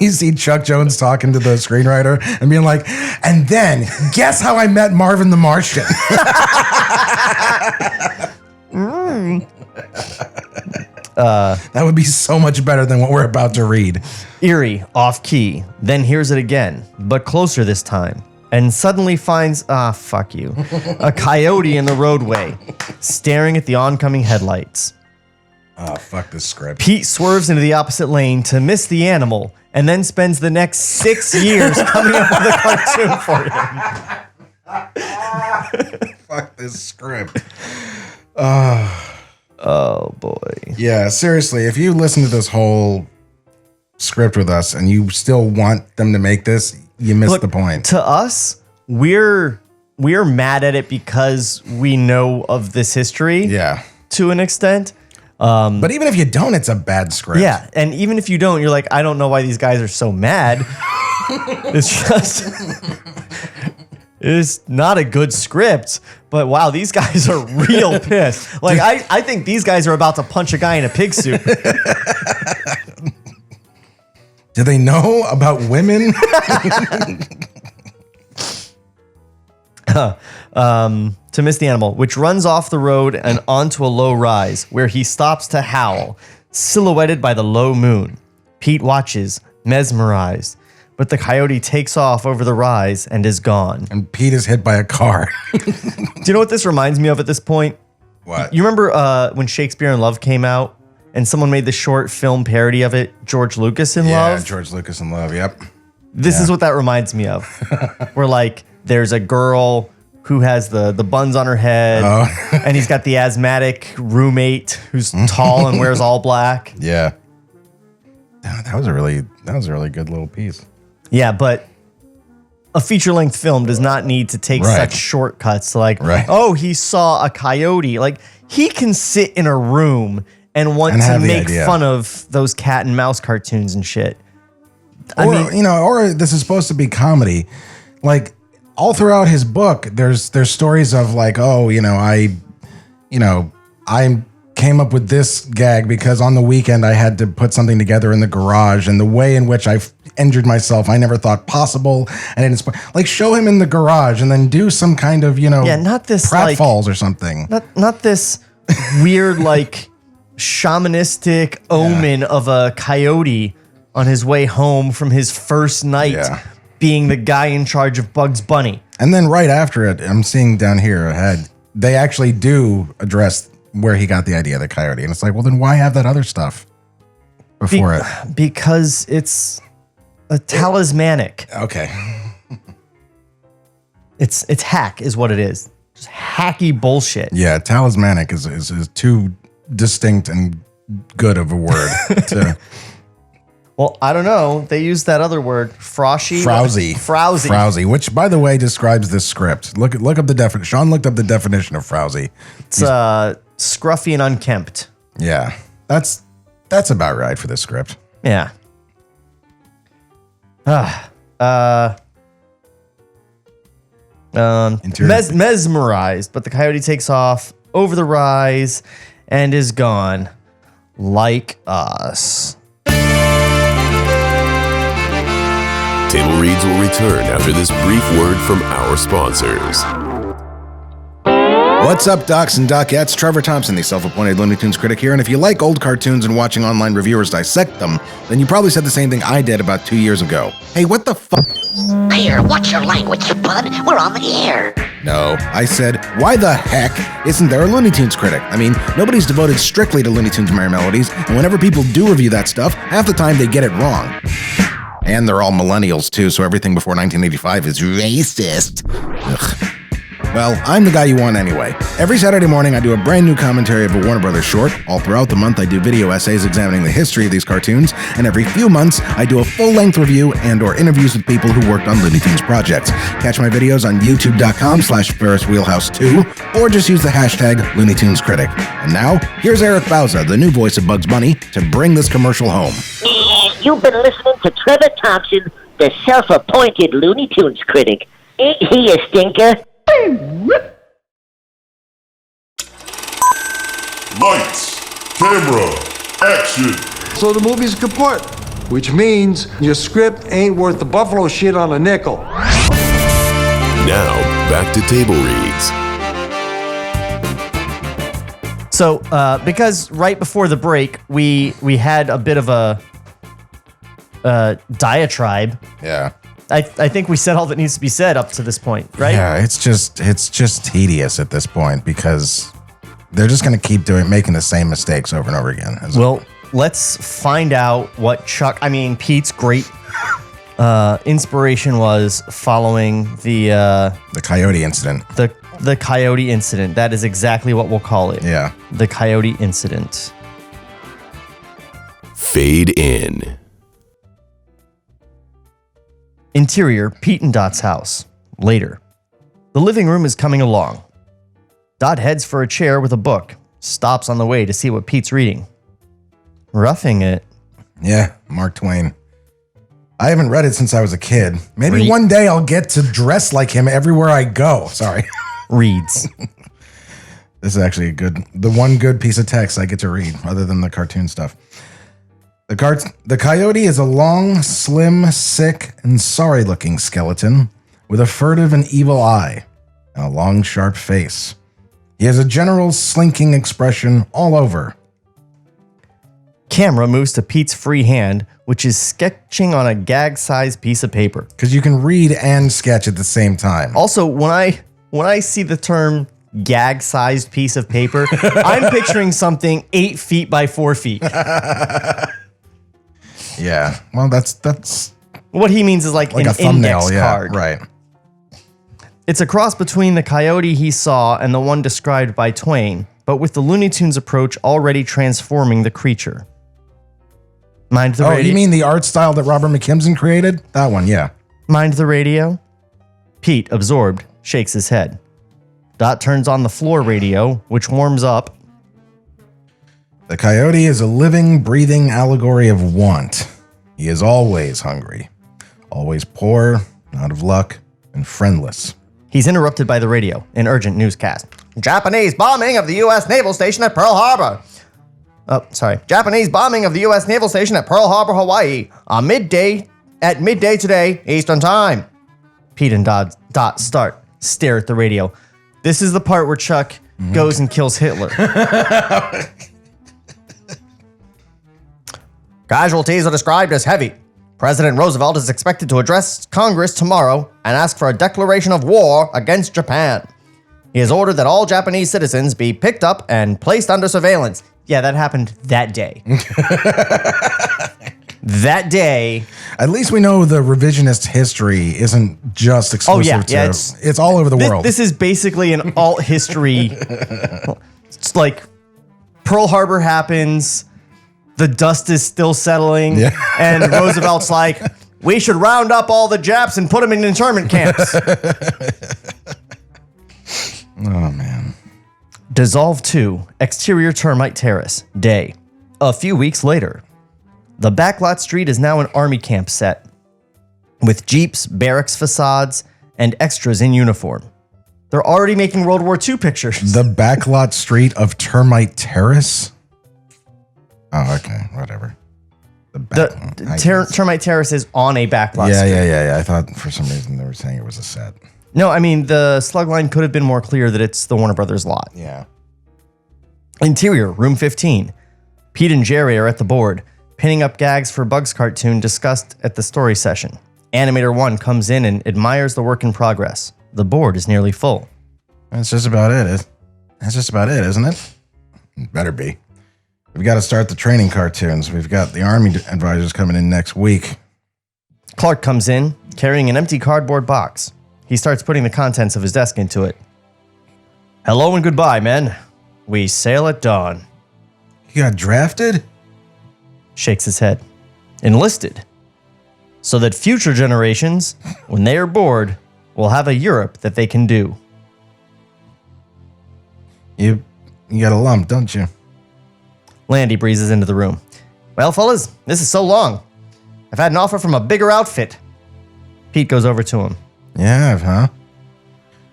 You see Chuck Jones talking to the screenwriter and being like, and then guess how I met Marvin the Martian? That would be so much better than what we're about to read. Eerie, off-key, then hears it again, but closer this time, and suddenly finds, fuck you, a coyote in the roadway, staring at the oncoming headlights. Oh, fuck this script. Pete swerves into the opposite lane to miss the animal, and then spends the next 6 years coming up with a cartoon for him. Fuck this script. Oh, boy. Yeah, seriously, if you listen to this whole script with us and you still want them to make this, you missed Look, the point. To us, we're we're mad at it because we know of this history. Yeah. To an extent. But even if you don't, it's a bad script. Yeah, and even if you don't, you're like, I don't know why these guys are so mad. It's just, it's not a good script. But wow, these guys are real pissed. Like, I think these guys are about to punch a guy in a pig suit. Do they know about women? To miss the animal, which runs off the road and onto a low rise, where he stops to howl, silhouetted by the low moon. Pete watches, mesmerized, but the coyote takes off over the rise and is gone. And Pete is hit by a car. Do you know what this reminds me of at this point? What? You remember when Shakespeare in Love came out and someone made the short film parody of it, George Lucas in Love? Yeah, George Lucas in Love, yep. This is what that reminds me of. Where like there's a girl who has the buns on her head, and he's got the asthmatic roommate who's tall and wears all black. Yeah. That was a really good little piece. Yeah, but a feature-length film does not need to take such shortcuts to like, oh, he saw a coyote. Like, he can sit in a room and want to make fun of those cat and mouse cartoons and shit. I mean, or this is supposed to be comedy. Like, all throughout his book, there's stories of like, I came up with this gag because on the weekend I had to put something together in the garage, and the way in which I injured myself I never thought possible, and it's like show him in the garage and then do some kind of not this pratfalls or something. Not this weird like shamanistic omen of a coyote on his way home from his first night. Being the guy in charge of Bugs Bunny. And then right after it, I'm seeing down here ahead, they actually do address where he got the idea of the coyote. And it's like, well, then why have that other stuff before it? Because it's a talismanic. Okay. It's hack is what it is. Just hacky bullshit. Yeah, talismanic is too distinct and good of a word to... Well, I don't know. They use that other word, frowsy. Frowsy, which, by the way, describes this script. Look up the definition. Sean looked up the definition of frowsy. It's scruffy and unkempt. Yeah, that's about right for this script. Yeah. Mesmerized, but the coyote takes off over the rise and is gone, like us. Table Reads will return after this brief word from our sponsors. What's up, docs and docettes? Trevor Thompson, the self-appointed Looney Tunes critic here, and if you like old cartoons and watching online reviewers dissect them, then you probably said the same thing I did about 2 years ago. Hey, what the fuck? Here, watch your language, you bud. We're on the air. No, I said, why the heck isn't there a Looney Tunes critic? I mean, nobody's devoted strictly to Looney Tunes Merry Melodies, and whenever people do review that stuff, half the time they get it wrong. And they're all millennials, too, so everything before 1985 is racist. Ugh. Well, I'm the guy you want anyway. Every Saturday morning, I do a brand new commentary of a Warner Brothers short. All throughout the month, I do video essays examining the history of these cartoons. And every few months, I do a full-length review and or interviews with people who worked on Looney Tunes projects. Catch my videos on youtube.com/FerrisWheelhouse2 or just use the hashtag Looney Tunes Critic. And now, here's Eric Bauza, the new voice of Bugs Bunny, to bring this commercial home. You've been listening to Trevor Thompson, the self-appointed Looney Tunes critic. Ain't he a stinker? Lights, camera, action. So the movie's kaput, which means your script ain't worth the buffalo shit on a nickel. Now, back to Table Reads. So, because right before the break, we had a bit of a diatribe. Yeah. I think we said all that needs to be said up to this point, right? Yeah, it's just tedious at this point because they're just going to keep making the same mistakes over and over again. Well, let's find out what Pete's great inspiration was following the coyote incident. The coyote incident. That is exactly what we'll call it. Yeah. The coyote incident. Fade in. Interior, Pete and Dot's house. Later. The living room is coming along. Dot heads for a chair with a book, stops on the way to see what Pete's reading. Roughing It. Yeah, Mark Twain. I haven't read it since I was a kid. Maybe one day I'll get to dress like him everywhere I go. Sorry. Reads. This is actually the one good piece of text I get to read, other than the cartoon stuff. The coyote is a long, slim, sick, and sorry-looking skeleton with a furtive and evil eye and a long, sharp face. He has a general slinking expression all over. Camera moves to Pete's free hand, which is sketching on a gag-sized piece of paper. Because you can read and sketch at the same time. Also, when I see the term gag-sized piece of paper, I'm picturing something 8 feet by 4 feet. Yeah, well, that's What he means is like an a thumbnail, index card. Right. It's a cross between the coyote he saw and the one described by Twain, but with the Looney Tunes approach already transforming the creature. Mind the radio. You mean the art style that Robert McKimson created? That one, yeah. Mind the radio? Pete, absorbed, shakes his head. Dot turns on the floor radio, which warms up. The coyote is a living, breathing allegory of want. He is always hungry, always poor, out of luck, and friendless. He's interrupted by the radio, an urgent newscast. Japanese bombing of the U.S. Naval Station at Pearl Harbor. Japanese bombing of the U.S. Naval Station at Pearl Harbor, Hawaii, at midday today, Eastern Time. Pete and Dot stare at the radio. This is the part where Chuck goes and kills Hitler. Casualties are described as heavy. President Roosevelt is expected to address Congress tomorrow and ask for a declaration of war against Japan. He has ordered that all Japanese citizens be picked up and placed under surveillance. Yeah, that happened that day. That day. At least we know the revisionist history isn't just exclusive to... It's all over the world. This is basically an alt history. It's like Pearl Harbor happens, the dust is still settling, and Roosevelt's like, we should round up all the Japs and put them in internment camps. Oh, man. Dissolve 2, exterior Termite Terrace, day. A few weeks later. The backlot street is now an army camp set, with jeeps, barracks facades, and extras in uniform. They're already making World War II pictures. The backlot street of Termite Terrace? Oh, okay, whatever. Termite Terrace is on a backlot street. Yeah. I thought for some reason they were saying it was a set. No, I mean, the slug line could have been more clear that it's the Warner Brothers lot. Yeah. Interior, room 15. Pete and Jerry are at the board, pinning up gags for Bugs cartoon discussed at the story session. Animator 1 comes in and admires the work in progress. The board is nearly full. That's just about it. That's just about it, isn't it? Better be. We've got to start the training cartoons. We've got the Army advisors coming in next week. Clark comes in, carrying an empty cardboard box. He starts putting the contents of his desk into it. Hello and goodbye, men. We sail at dawn. You got drafted? Shakes his head. Enlisted. So that future generations, when they are bored, will have a Europe that they can do. You got a lump, don't you? Landy breezes into the room. Well, fellas, this is so long. I've had an offer from a bigger outfit. Pete goes over to him. Yeah, huh?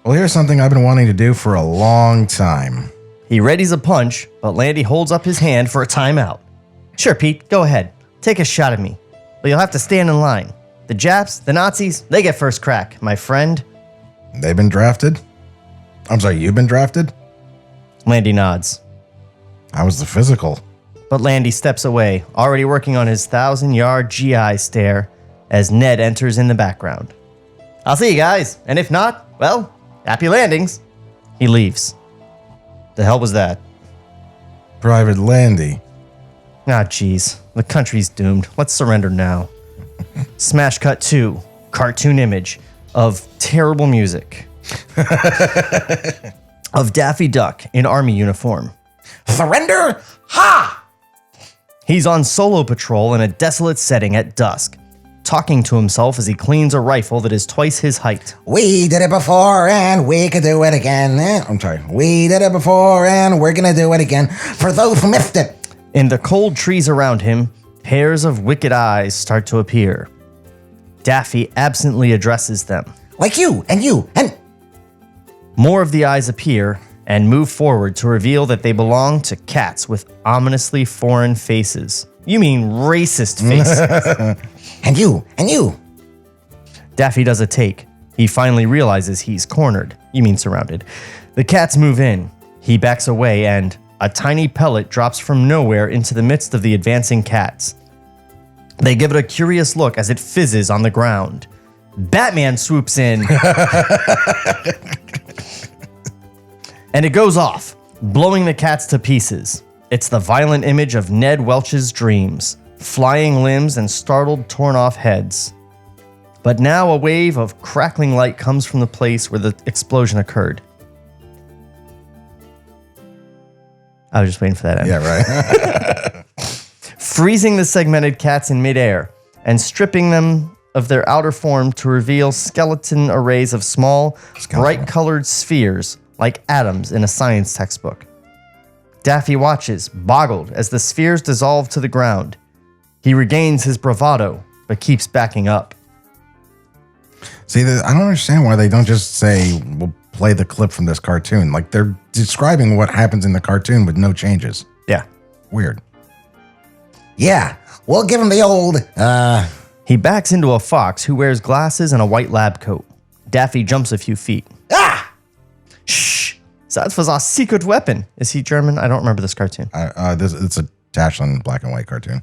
Well, here's something I've been wanting to do for a long time. He readies a punch, but Landy holds up his hand for a timeout. Sure, Pete, go ahead. Take a shot at me. But you'll have to stand in line. The Japs, the Nazis, they get first crack, my friend. They've been drafted? I'm sorry, you've been drafted? Landy nods. How was the physical? But Landy steps away, already working on his 1,000-yard GI stare, as Ned enters in the background. I'll see you guys, and if not, well, happy landings. He leaves. The hell was that? Private Landy. Ah, jeez. The country's doomed. Let's surrender now. Smash cut 2. Cartoon image of terrible music. Of Daffy Duck in army uniform. Surrender? Ha! He's on solo patrol in a desolate setting at dusk. talking to himself as he cleans a rifle that is twice his height. We did it before and we could do it again. I'm sorry. We did it before and we're going to do it again for those who missed it. In the cold trees around him, pairs of wicked eyes start to appear. Daffy absently addresses them. Like you and... More of the eyes appear and move forward to reveal that they belong to cats with ominously foreign faces. You mean racist faces. And you. Daffy does a take. He finally realizes he's cornered. You mean surrounded. The cats move in. He backs away and a tiny pellet drops from nowhere into the midst of the advancing cats. They give it a curious look as it fizzes on the ground. Batman swoops in. And it goes off, blowing the cats to pieces. It's the violent image of Ned Welch's dreams, flying limbs and startled, torn-off heads. But now a wave of crackling light comes from the place where the explosion occurred. I was just waiting for that end. Yeah, right. Freezing the segmented cats in midair and stripping them of their outer form to reveal skeleton arrays of small, bright-colored spheres like atoms in a science textbook. Daffy watches, boggled, as the spheres dissolve to the ground. He regains his bravado, but keeps backing up. See, I don't understand why they don't just say, we'll play the clip from this cartoon. Like, they're describing what happens in the cartoon with no changes. Yeah. Weird. Yeah, we'll give him the old, He backs into a fox who wears glasses and a white lab coat. Daffy jumps a few feet. Ah! Shh! That was our secret weapon. Is he German? I don't remember this cartoon. It's a Tashlin black and white cartoon.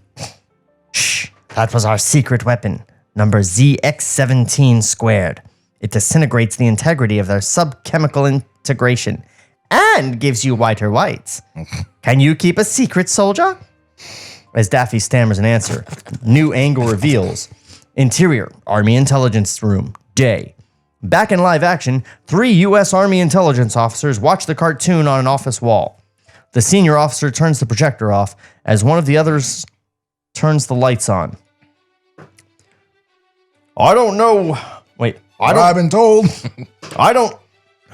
Shh! That was our secret weapon, number ZX17 squared. It disintegrates the integrity of their subchemical integration and gives you whiter whites. Can you keep a secret, soldier? As Daffy stammers an answer, new angle reveals. Interior, Army Intelligence Room, day. Back in live action, 3 U.S. Army intelligence officers watch the cartoon on an office wall. The senior officer turns the projector off as one of the others turns the lights on. I don't know. Wait, I've been told. I don't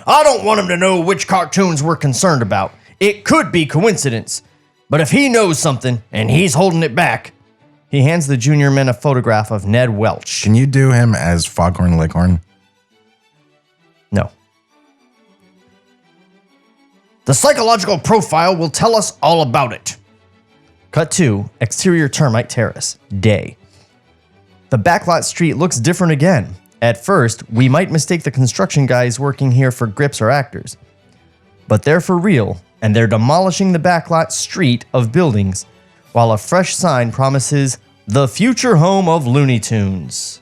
want him to know which cartoons we're concerned about. It could be coincidence. But if he knows something and he's holding it back, he hands the junior men a photograph of Ned Welch. Can you do him as Foghorn Leghorn? No. The psychological profile will tell us all about it. Cut 2, exterior Termite Terrace, day. The backlot street looks different again. At first, we might mistake the construction guys working here for grips or actors. But they're for real, and they're demolishing the backlot street of buildings, while a fresh sign promises the future home of Looney Tunes.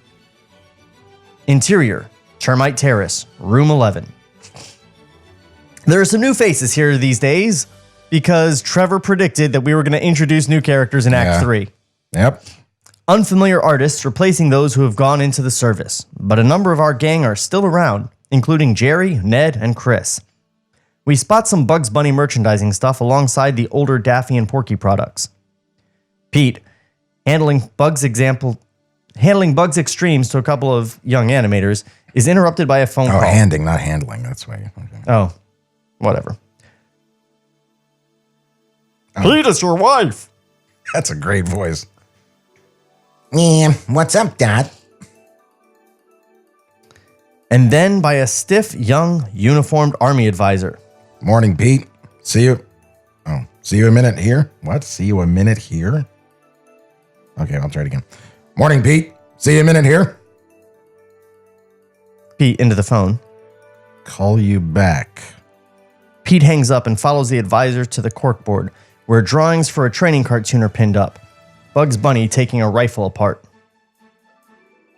Interior, Termite Terrace, room 11. There are some new faces here these days because Trevor predicted that we were going to introduce new characters in Act 3. Yep. Unfamiliar artists replacing those who have gone into the service, but a number of our gang are still around, including Jerry, Ned, and Chris. We spot some Bugs Bunny merchandising stuff alongside the older Daffy and Porky products. Pete, handling Bugs Extremes to a couple of young animators, is interrupted by a phone call. Handing, not handling. That's why. Okay. Oh, whatever. Pete, it's your wife. That's a great voice. Yeah, what's up, Dot? And then by a stiff, young, uniformed army advisor. Morning, Pete. See you a minute here? What? See you a minute here? Okay, I'll try it again. Morning, Pete. See you a minute here? Pete into the phone. Call you back. Pete hangs up and follows the advisor to the corkboard, where drawings for a training cartoon are pinned up. Bugs Bunny taking a rifle apart.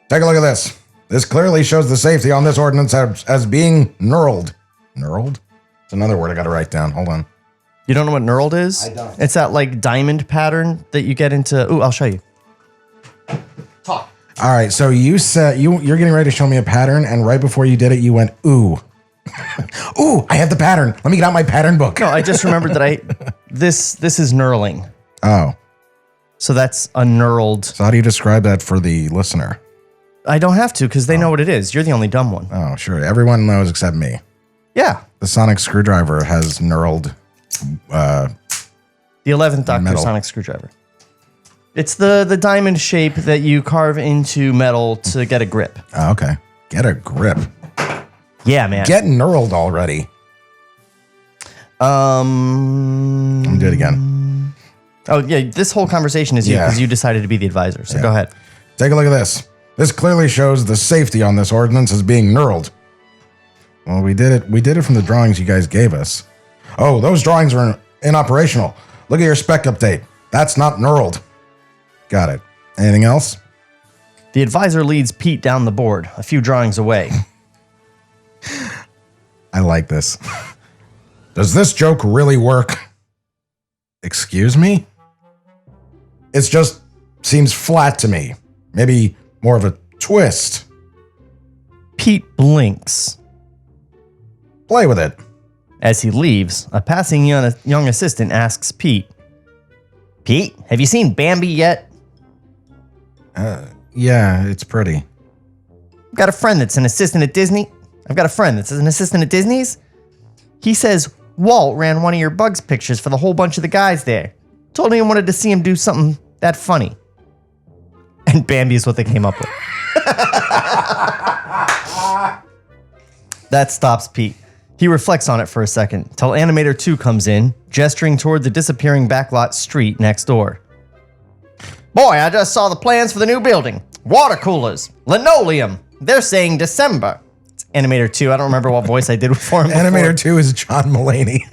Take a look at this. This clearly shows the safety on this ordinance as being knurled. Knurled? It's another word I got to write down. Hold on. You don't know what knurled is? I don't. It's that like diamond pattern that you get into. Ooh, I'll show you. Talk. All right, so you said you're getting ready to show me a pattern, and right before you did it, you went, ooh. Ooh, I have the pattern. Let me get out my pattern book. No, I just remembered that this is knurling. Oh. So that's a knurled. So how do you describe that for the listener? I don't have to because they know what it is. You're the only dumb one. Oh, sure. Everyone knows except me. Yeah. The sonic screwdriver has knurled. The 11th Doctor Metal. sonic screwdriver. It's the diamond shape that you carve into metal to get a grip. Oh, okay. Get a grip. Yeah, man. Get knurled already. Let me do it again. Oh, yeah. This whole conversation is you Yeah. because you decided to be the advisor. So Yeah. go ahead. Take a look at this. This clearly shows the safety on this ordinance as being knurled. Well, we did it. We did it from the drawings you guys gave us. Oh, those drawings are inoperational. Look at your spec update. That's not knurled. Got it. Anything else? The advisor leads Pete down the board, a few drawings away. I like this. Does this joke really work? Excuse me? It just seems flat to me. Maybe more of a twist. Pete blinks. Play with it. As he leaves, a passing young assistant asks Pete, Pete, have you seen Bambi yet? Yeah, it's pretty. I've got a friend that's an assistant at Disney. Disney's. He says Walt ran one of your Bugs pictures for the whole bunch of the guys there. Told me he wanted to see him do something that funny. And Bambi is what they came up with. That stops Pete. He reflects on it for a second, till Animator 2 comes in, gesturing toward the disappearing backlot street next door. Boy, I just saw the plans for the new building. Water coolers, linoleum. They're saying December. It's Animator 2. I don't remember what voice I did for him before. Animator 2 is John Mulaney.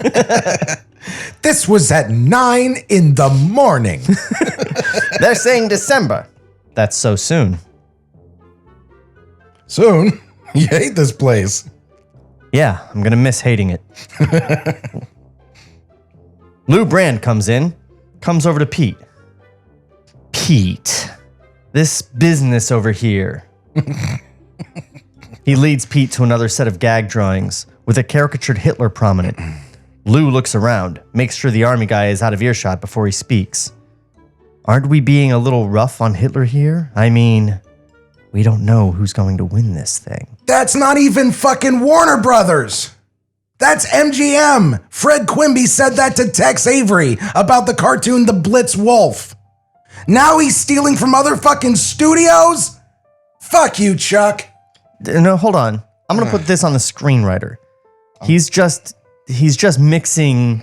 This was at 9 in the morning. They're saying December. That's so soon. Soon? You hate this place. Yeah, I'm gonna miss hating it. Lou Brand comes over to Pete. Pete, this business over here. He leads Pete to another set of gag drawings with a caricatured Hitler prominent. Lou looks around, makes sure the army guy is out of earshot before he speaks. Aren't we being a little rough on Hitler here? I mean, we don't know who's going to win this thing. That's not even fucking Warner Brothers. That's MGM. Fred Quimby said that to Tex Avery about the cartoon The Blitz Wolf. Now he's stealing from other fucking studios? Fuck you, Chuck. No, hold on. I'm gonna put this on the screenwriter. He's just mixing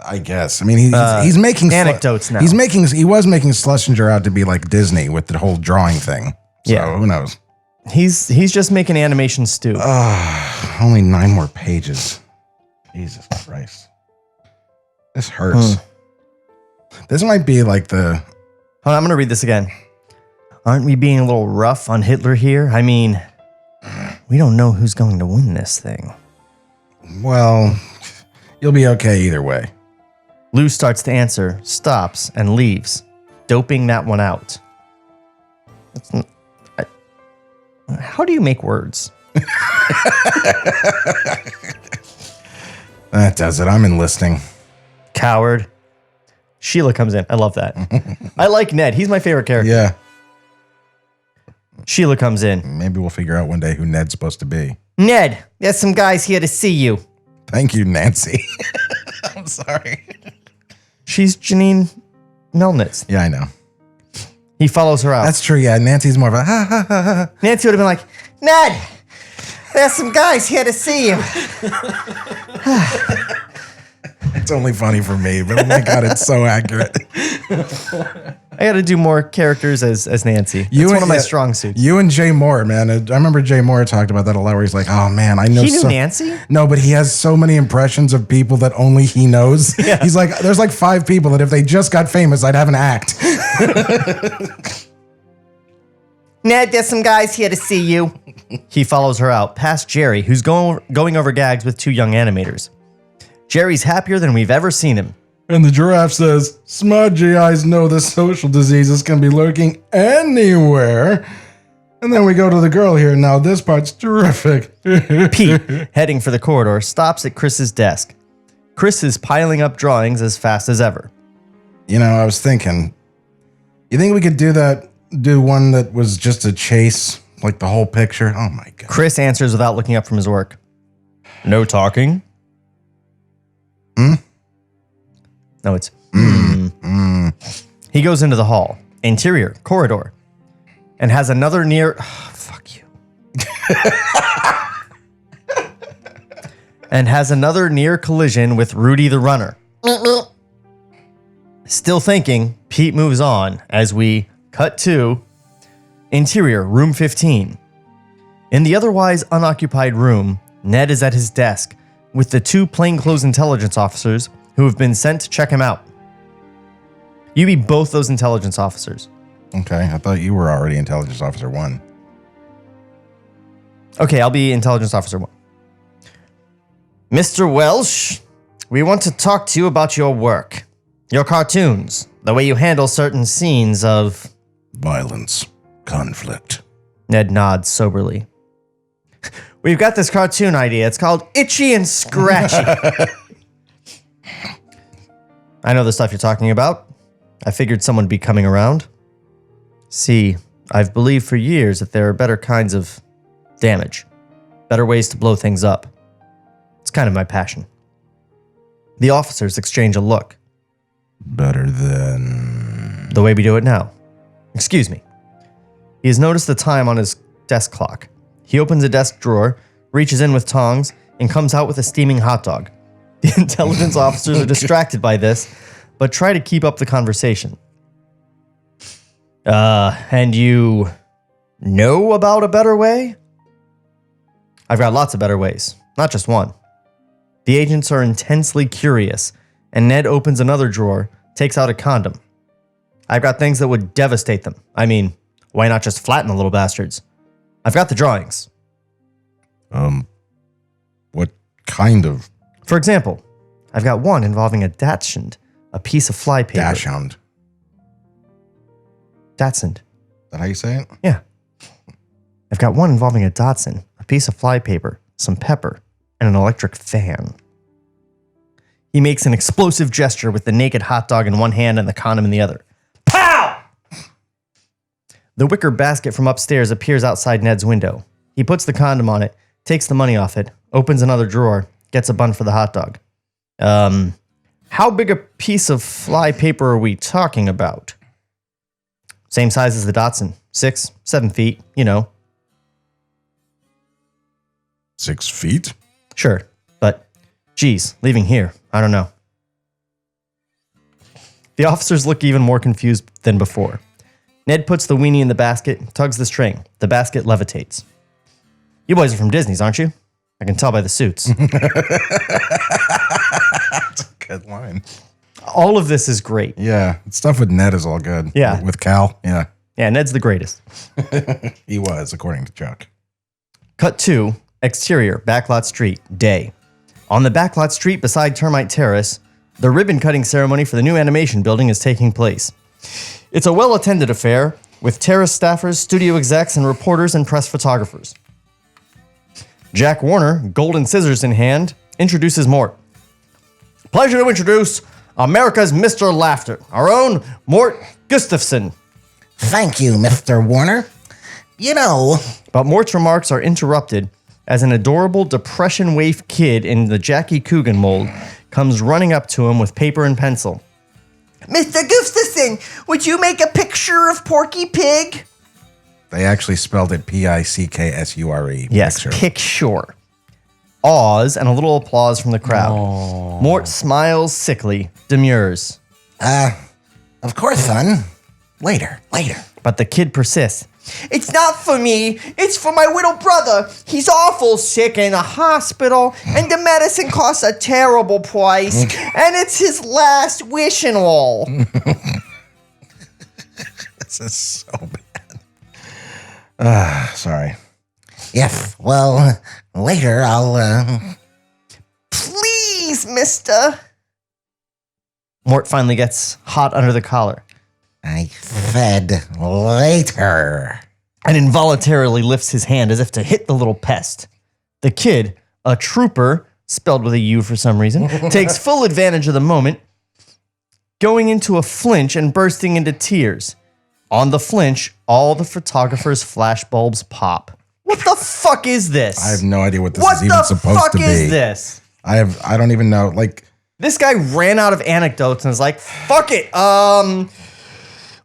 I guess. I mean, he's making anecdotes now. He was making Schlesinger out to be like Disney with the whole drawing thing. So Yeah. who knows? He's just making animation stew. Only 9 more pages. Jesus Christ. This hurts. This might be like the... Hold on, I'm gonna read this again. Aren't we being a little rough on Hitler here? I mean, we don't know who's going to win this thing. Well, you'll be okay either way. Lou starts to answer, stops, and leaves, doping that one out. How do you make words? That does it. I'm enlisting. Coward. Sheila comes in. I love that. I like Ned. He's my favorite character. Yeah. Sheila comes in. Maybe we'll figure out one day who Ned's supposed to be. Ned, there's some guys here to see you. Thank you, Nancy. I'm sorry. She's Janine Melnitz. Yeah, I know. He follows her out. That's true. Yeah, Nancy's more of a ha ha ha ha. Nancy would have been like, Ned, there's some guys here to see you. It's only funny for me, but oh my God, it's so accurate. I got to do more characters as Nancy. It's one of my strong suits. You and Jay Moore, man. I remember Jay Moore talked about that a lot where he's like, oh man, I know He knew Nancy? No, but he has so many impressions of people that only he knows. Yeah. He's like, there's like 5 people that if they just got famous, I'd have an act. Ned, there's some guys here to see you. He follows her out, past Jerry, who's going over gags with 2 young animators. Jerry's happier than we've ever seen him. And the giraffe says, smudgy eyes know the social diseases can be lurking anywhere. And then we go to the girl here. Now this part's terrific. Pete, heading for the corridor, stops at Chris's desk. Chris is piling up drawings as fast as ever. I was thinking, you think we could do one that was just a chase, like the whole picture? Oh my God. Chris answers without looking up from his work. No talking. Hmm? No, it's He goes into the hall, interior, corridor, and has another near... fuck you. And has another near collision with Rudy the runner. Still thinking, Pete moves on as we cut to interior, room 15. In the otherwise unoccupied room, Ned is at his desk with the 2 plainclothes intelligence officers who have been sent to check him out. You be both those intelligence officers. Okay, I thought you were already Intelligence Officer 1. Okay, I'll be intelligence officer 1. Mr. Welsh, we want to talk to you about your work. Your cartoons, the way you handle certain scenes of... Violence. Conflict. Ned nods soberly. We've got this cartoon idea. It's called Itchy and Scratchy. I know the stuff you're talking about. I figured someone would be coming around. See, I've believed for years that there are better kinds of damage. Better ways to blow things up. It's kind of my passion. The officers exchange a look. Better than... The way we do it now. Excuse me. He has noticed the time on his desk clock. He opens a desk drawer, reaches in with tongs, and comes out with a steaming hot dog. The intelligence officers are distracted by this, but try to keep up the conversation. And you know about a better way? I've got lots of better ways, not just one. The agents are intensely curious, and Ned opens another drawer, takes out a condom. I've got things that would devastate them. I mean, why not just flatten the little bastards? I've got the drawings. What kind of... For example, I've got one involving a Dachshund, a piece of flypaper. Dachshund. Dachshund. Is that how you say it? Yeah. I've got one involving a Dachshund, a piece of flypaper, some pepper, and an electric fan. He makes an explosive gesture with the naked hot dog in one hand and the condom in the other. Pow! The wicker basket from upstairs appears outside Ned's window. He puts the condom on it, takes the money off it, opens another drawer, gets a bun for the hot dog. How big a piece of flypaper are we talking about? Same size as the Dachshund. 6, 7 feet, you know. 6 feet? Sure, but geez, leaving here, I don't know. The officers look even more confused than before. Ned puts the weenie in the basket, tugs the string. The basket levitates. You boys are from Disney's, aren't you? I can tell by the suits. That's a good line. All of this is great. Yeah, stuff with Ned is all good. Yeah. With Cal, yeah. Yeah, Ned's the greatest. He was, according to Chuck. Cut 2, exterior, Backlot Street, day. On the Backlot Street beside Termite Terrace, the ribbon-cutting ceremony for the new animation building is taking place. It's a well-attended affair, with Terrace staffers, studio execs, and reporters and press photographers. Jack Warner, golden scissors in hand, introduces Mort. Pleasure to introduce America's Mr. Laughter, our own Mort Gustafson. Thank you, Mr. Warner. You know... But Mort's remarks are interrupted as an adorable depression-waif kid in the Jackie Coogan mold comes running up to him with paper and pencil. Mr. Gustafson, would you make a picture of Porky Pig? They actually spelled it Picksure. Yes, picture. Awes and a little applause from the crowd. Aww. Mort smiles sickly, demurs. Of course, son. Later. But the kid persists. It's not for me. It's for my little brother. He's awful sick in a hospital, and the medicine costs a terrible price, and it's his last wish and all. This is so bad. Sorry. Yes, well, later I'll, Please, mister. Mort finally gets hot under the collar. I said later. And involuntarily lifts his hand as if to hit the little pest. The kid, a trooper, spelled with a U for some reason, takes full advantage of the moment, going into a flinch and bursting into tears. On the flinch, all the photographer's flashbulbs pop. What the fuck is this? I have no idea what this is even supposed to be. What the fuck is this? I don't even know. Like, this guy ran out of anecdotes and was like, fuck it.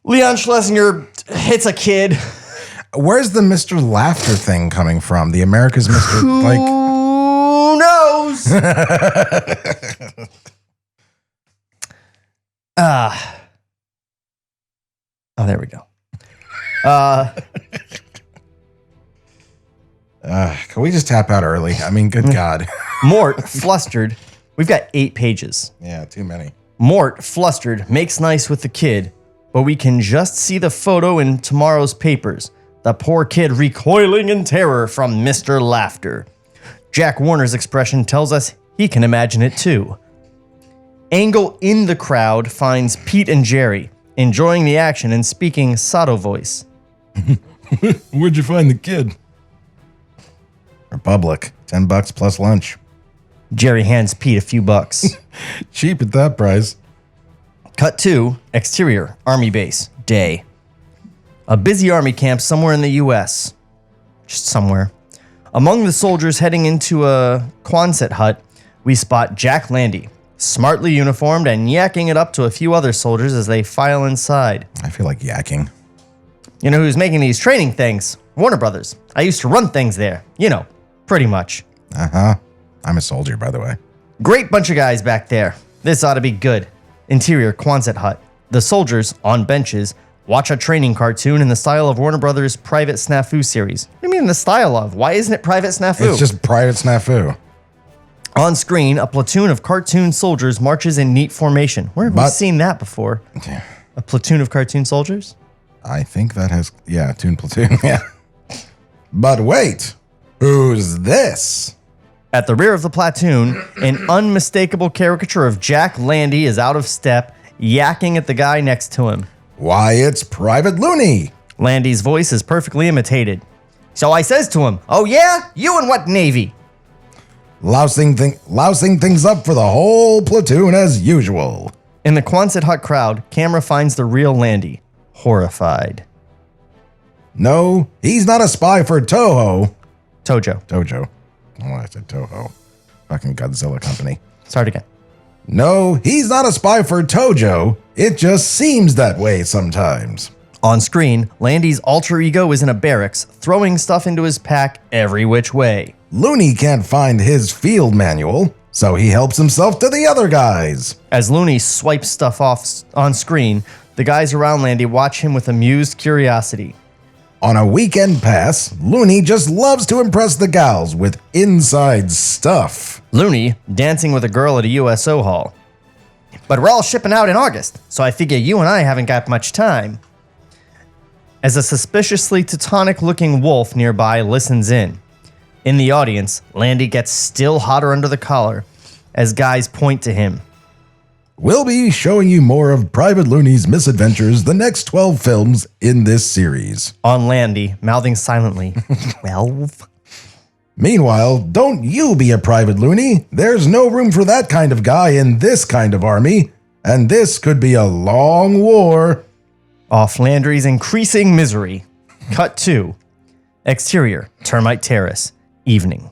Leon Schlesinger hits a kid. Where's the Mr. Laughter thing coming from? The America's Mr. Who knows? Oh, there we go. Can we just tap out early? I mean, good God. Mort, flustered. We've got 8 pages. Yeah, too many. Mort, flustered, makes nice with the kid, but we can just see the photo in tomorrow's papers. The poor kid recoiling in terror from Mr. Laughter. Jack Warner's expression tells us he can imagine it too. Angle in the crowd finds Pete and Jerry, enjoying the action and speaking Sato voice. Where'd you find the kid? Republic, $10 plus lunch. Jerry hands Pete a few bucks. Cheap at that price. Cut 2, exterior, army base, day. A busy army camp somewhere in the U.S. Just somewhere. Among the soldiers heading into a Quonset hut, we spot Jack Landy, smartly uniformed and yakking it up to a few other soldiers as they file inside. I feel like yakking. You know who's making these training things? Warner Brothers. I used to run things there. You know, pretty much. Uh-huh. I'm a soldier, by the way. Great bunch of guys back there. This ought to be good. Interior Quonset hut. The soldiers, on benches, watch a training cartoon in the style of Warner Brothers' Private Snafu series. What do you mean the style of? Why isn't it Private Snafu? It's just Private Snafu. On screen, a platoon of cartoon soldiers marches in neat formation. Where have we seen that before? A platoon of cartoon soldiers? I think that has, Toon Platoon, yeah. But wait, who's this? At the rear of the platoon, an unmistakable caricature of Jack Landy is out of step, yakking at the guy next to him. Why, it's Private Looney. Landy's voice is perfectly imitated. So I says to him, "Oh yeah? You in what Navy?" Lousing things up for the whole platoon as usual. In the Quonset hut crowd, camera finds the real Landy, horrified. No, he's not a spy for Tojo. Tojo. Oh, I said Toho. Fucking Godzilla company. Start again. No, he's not a spy for Tojo. It just seems that way sometimes. On screen, Landy's alter ego is in a barracks, throwing stuff into his pack every which way. Looney can't find his field manual, so he helps himself to the other guys. As Looney swipes stuff off on screen, the guys around Landy watch him with amused curiosity. On a weekend pass, Looney just loves to impress the gals with inside stuff. Looney dancing with a girl at a USO hall. But we're all shipping out in August, so I figure you and I haven't got much time. As a suspiciously Teutonic-looking wolf nearby listens in. In the audience, Landy gets still hotter under the collar as guys point to him. We'll be showing you more of Private Looney's misadventures the next 12 films in this series. On Landy, mouthing silently, 12? Meanwhile, don't you be a Private Looney. There's no room for that kind of guy in this kind of army. And this could be a long war. Off Landry's increasing misery. Cut 2. Exterior, Termite Terrace, evening.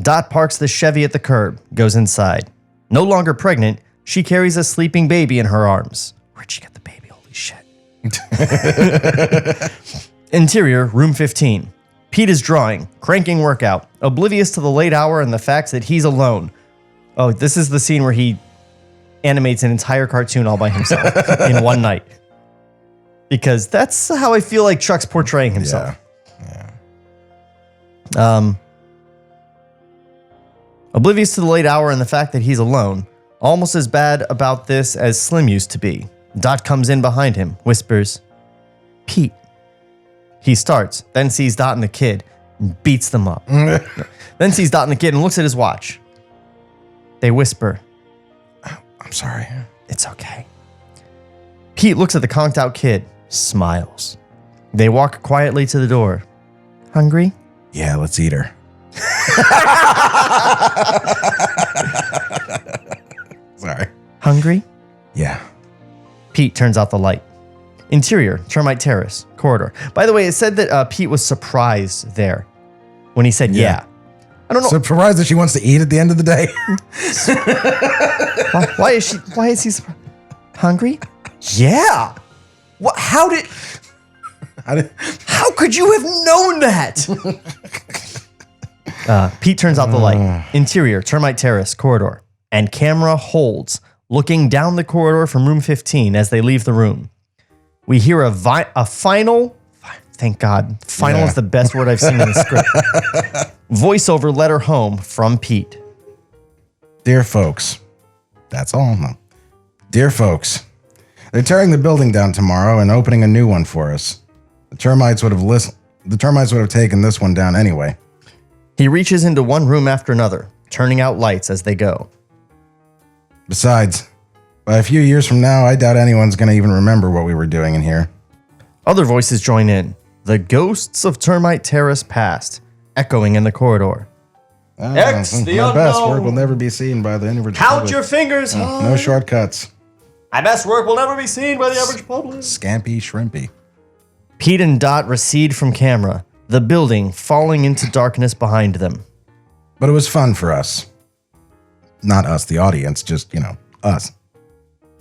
Dot parks the Chevy at the curb, goes inside. No longer pregnant, she carries a sleeping baby in her arms. Where'd she get the baby? Holy shit. Interior, room 15. Pete is drawing, cranking workout, oblivious to the late hour and the fact that he's alone. Oh, this is the scene where he animates an entire cartoon all by himself in one night. Because that's how I feel like Chuck's portraying himself. Yeah. Oblivious to the late hour and the fact that he's alone. Almost as bad about this as Slim used to be. Dot comes in behind him, whispers, "Pete." He starts, then sees Dot and the kid, and beats them up. Then sees Dot and the kid and looks at his watch. They whisper, I'm sorry. "It's okay." Pete looks at the conked out kid, smiles. They walk quietly to the door. "Hungry?" Yeah, let's eat her. Sorry. "Hungry?" Yeah. Pete turns out the light. Interior, Termite Terrace, corridor. By the way, it said that Pete was surprised there when he said yeah. I don't know. Surprised that she wants to eat at the end of the day. Why is he hungry? Yeah. What? How could you have known that? Pete turns out the light. Interior, Termite Terrace, corridor. And camera holds, looking down the corridor from room 15 as they leave the room. We hear a final, thank God, final is the best word I've seen in the script. Voiceover letter home from Pete. Dear folks, that's all. No. Dear folks, they're tearing the building down tomorrow and opening a new one for us. The termites would have taken this one down anyway. He reaches into one room after another, turning out lights as they go. Besides, by a few years from now, I doubt anyone's going to even remember what we were doing in here. Other voices join in. The ghosts of Termite Terrace past, echoing in the corridor. X, the my unknown. best work will never be seen by the average Count public. your fingers. No shortcuts. My best work will never be seen by the average public. Scampy shrimpy. Pete and Dot recede from camera, the building falling into darkness behind them. But it was fun for us. Not us, the audience, just, us.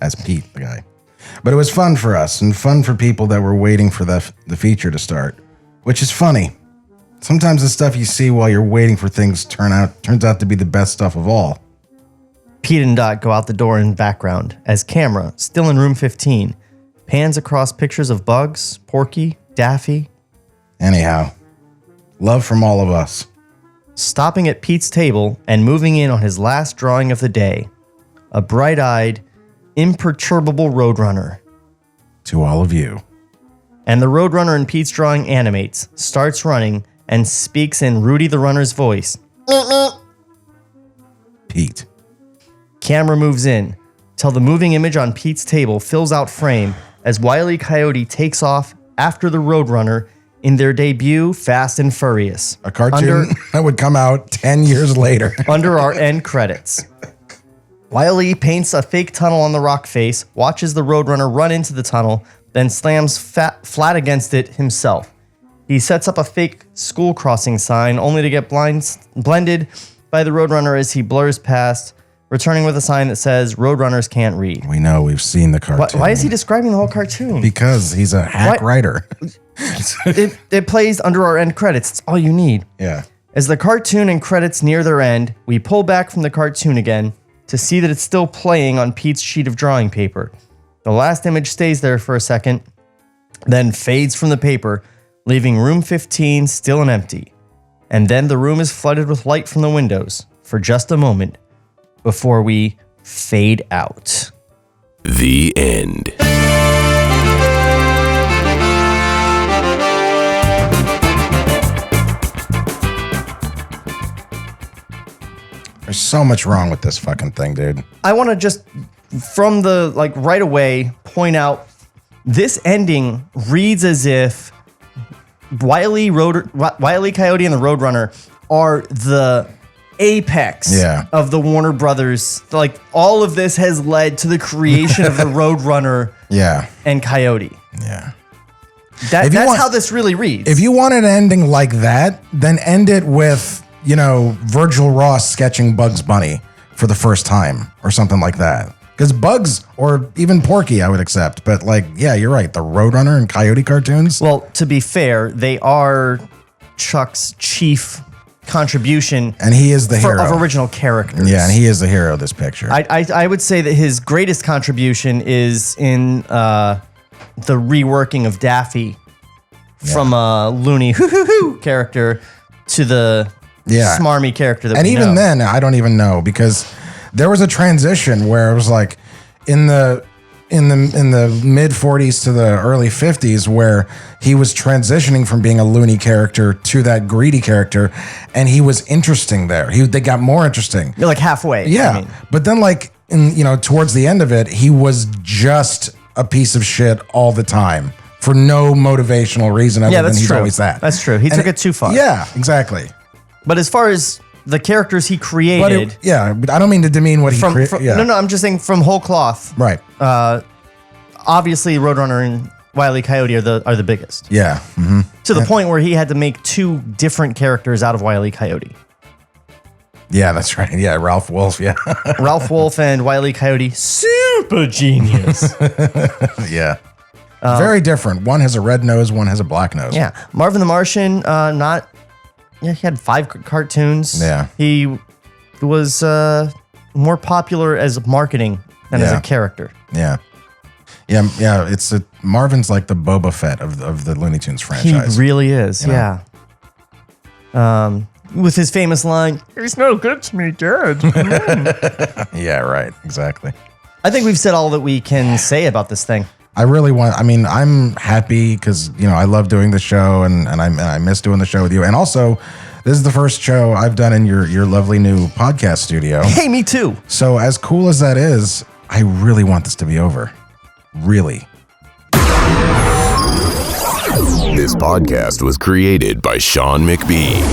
As Pete, the guy. But it was fun for us and fun for people that were waiting for the feature to start. Which is funny. Sometimes the stuff you see while you're waiting for things turns out to be the best stuff of all. Pete and Dot go out the door in background as camera, still in room 15, pans across pictures of Bugs, Porky, Daffy. Anyhow, love from all of us. Stopping at Pete's table and moving in on his last drawing of the day. A bright-eyed, imperturbable Roadrunner. To all of you. And the Roadrunner in Pete's drawing animates, starts running, and speaks in Rudy the Runner's voice. Pete. Camera moves in, till the moving image on Pete's table fills out frame as Wile E. Coyote takes off after the Roadrunner in their debut Fast and Furious. A cartoon that would come out 10 years later. Under our end credits. Wile E. paints a fake tunnel on the rock face, watches the Roadrunner run into the tunnel, then slams flat against it himself. He sets up a fake school crossing sign only to get blended by the Roadrunner as he blurs past, returning with a sign that says, Roadrunners can't read. We know, we've seen the cartoon. Why is he describing the whole cartoon? Because he's a hack writer. It plays under our end credits. It's all you need. Yeah. As the cartoon and credits near their end, we pull back from the cartoon again to see that it's still playing on Pete's sheet of drawing paper. The last image stays there for a second, then fades from the paper, leaving room 15 still and empty. And then the room is flooded with light from the windows for just a moment before we fade out. The end. There's so much wrong with this fucking thing, dude. I want to just, from the, right away, point out this ending reads as if Wile E. Coyote and the Roadrunner are the apex of the Warner Brothers. All of this has led to the creation of the Roadrunner and Coyote. Yeah. That's how this really reads. If you want an ending like that, then end it with, Virgil Ross sketching Bugs Bunny for the first time or something like that. Because Bugs or even Porky, I would accept. But you're right. The Roadrunner and Coyote cartoons. Well, to be fair, they are Chuck's chief contribution. And he is the hero. Of original characters. Yeah, and he is the hero of this picture. I would say that his greatest contribution is in the reworking of Daffy from a Looney character to the smarmy character that we know. And even then, I don't even know, because there was a transition where it was like in the mid 40s to the early 50s where he was transitioning from being a Looney character to that greedy character, and he was interesting there. They got more interesting. You're halfway. Yeah. But then towards the end of it, he was just a piece of shit all the time for no motivational reason other than he's always that. That's true. He took it too far. Yeah, exactly. But as far as the characters he created... But I don't mean to demean what he created. No, I'm just saying from whole cloth. Right. obviously Roadrunner and Wile E. Coyote are the biggest. Yeah. To the point where he had to make 2 different characters out of Wile E. Coyote. Yeah, that's right. Yeah, Ralph Wolf. Yeah. Ralph Wolf and Wile E. Coyote, super genius. Yeah. Very different. One has a red nose, one has a black nose. Yeah. Marvin the Martian, he had 5 cartoons. Yeah. He was more popular as marketing than as a character. Yeah. Yeah. Marvin's like the Boba Fett of the Looney Tunes franchise. He really is. You know? Yeah. With his famous line, "He's no good to me, Dad." Yeah, right. Exactly. I think we've said all that we can say about this thing. I'm happy because, I love doing the show and I miss doing the show with you. And also, this is the first show I've done in your lovely new podcast studio. Hey, me too. So as cool as that is, I really want this to be over. Really. This podcast was created by Shawn McBee.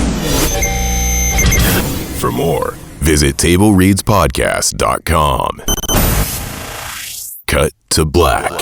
For more, visit TableReadsPodcast.com. Cut to black.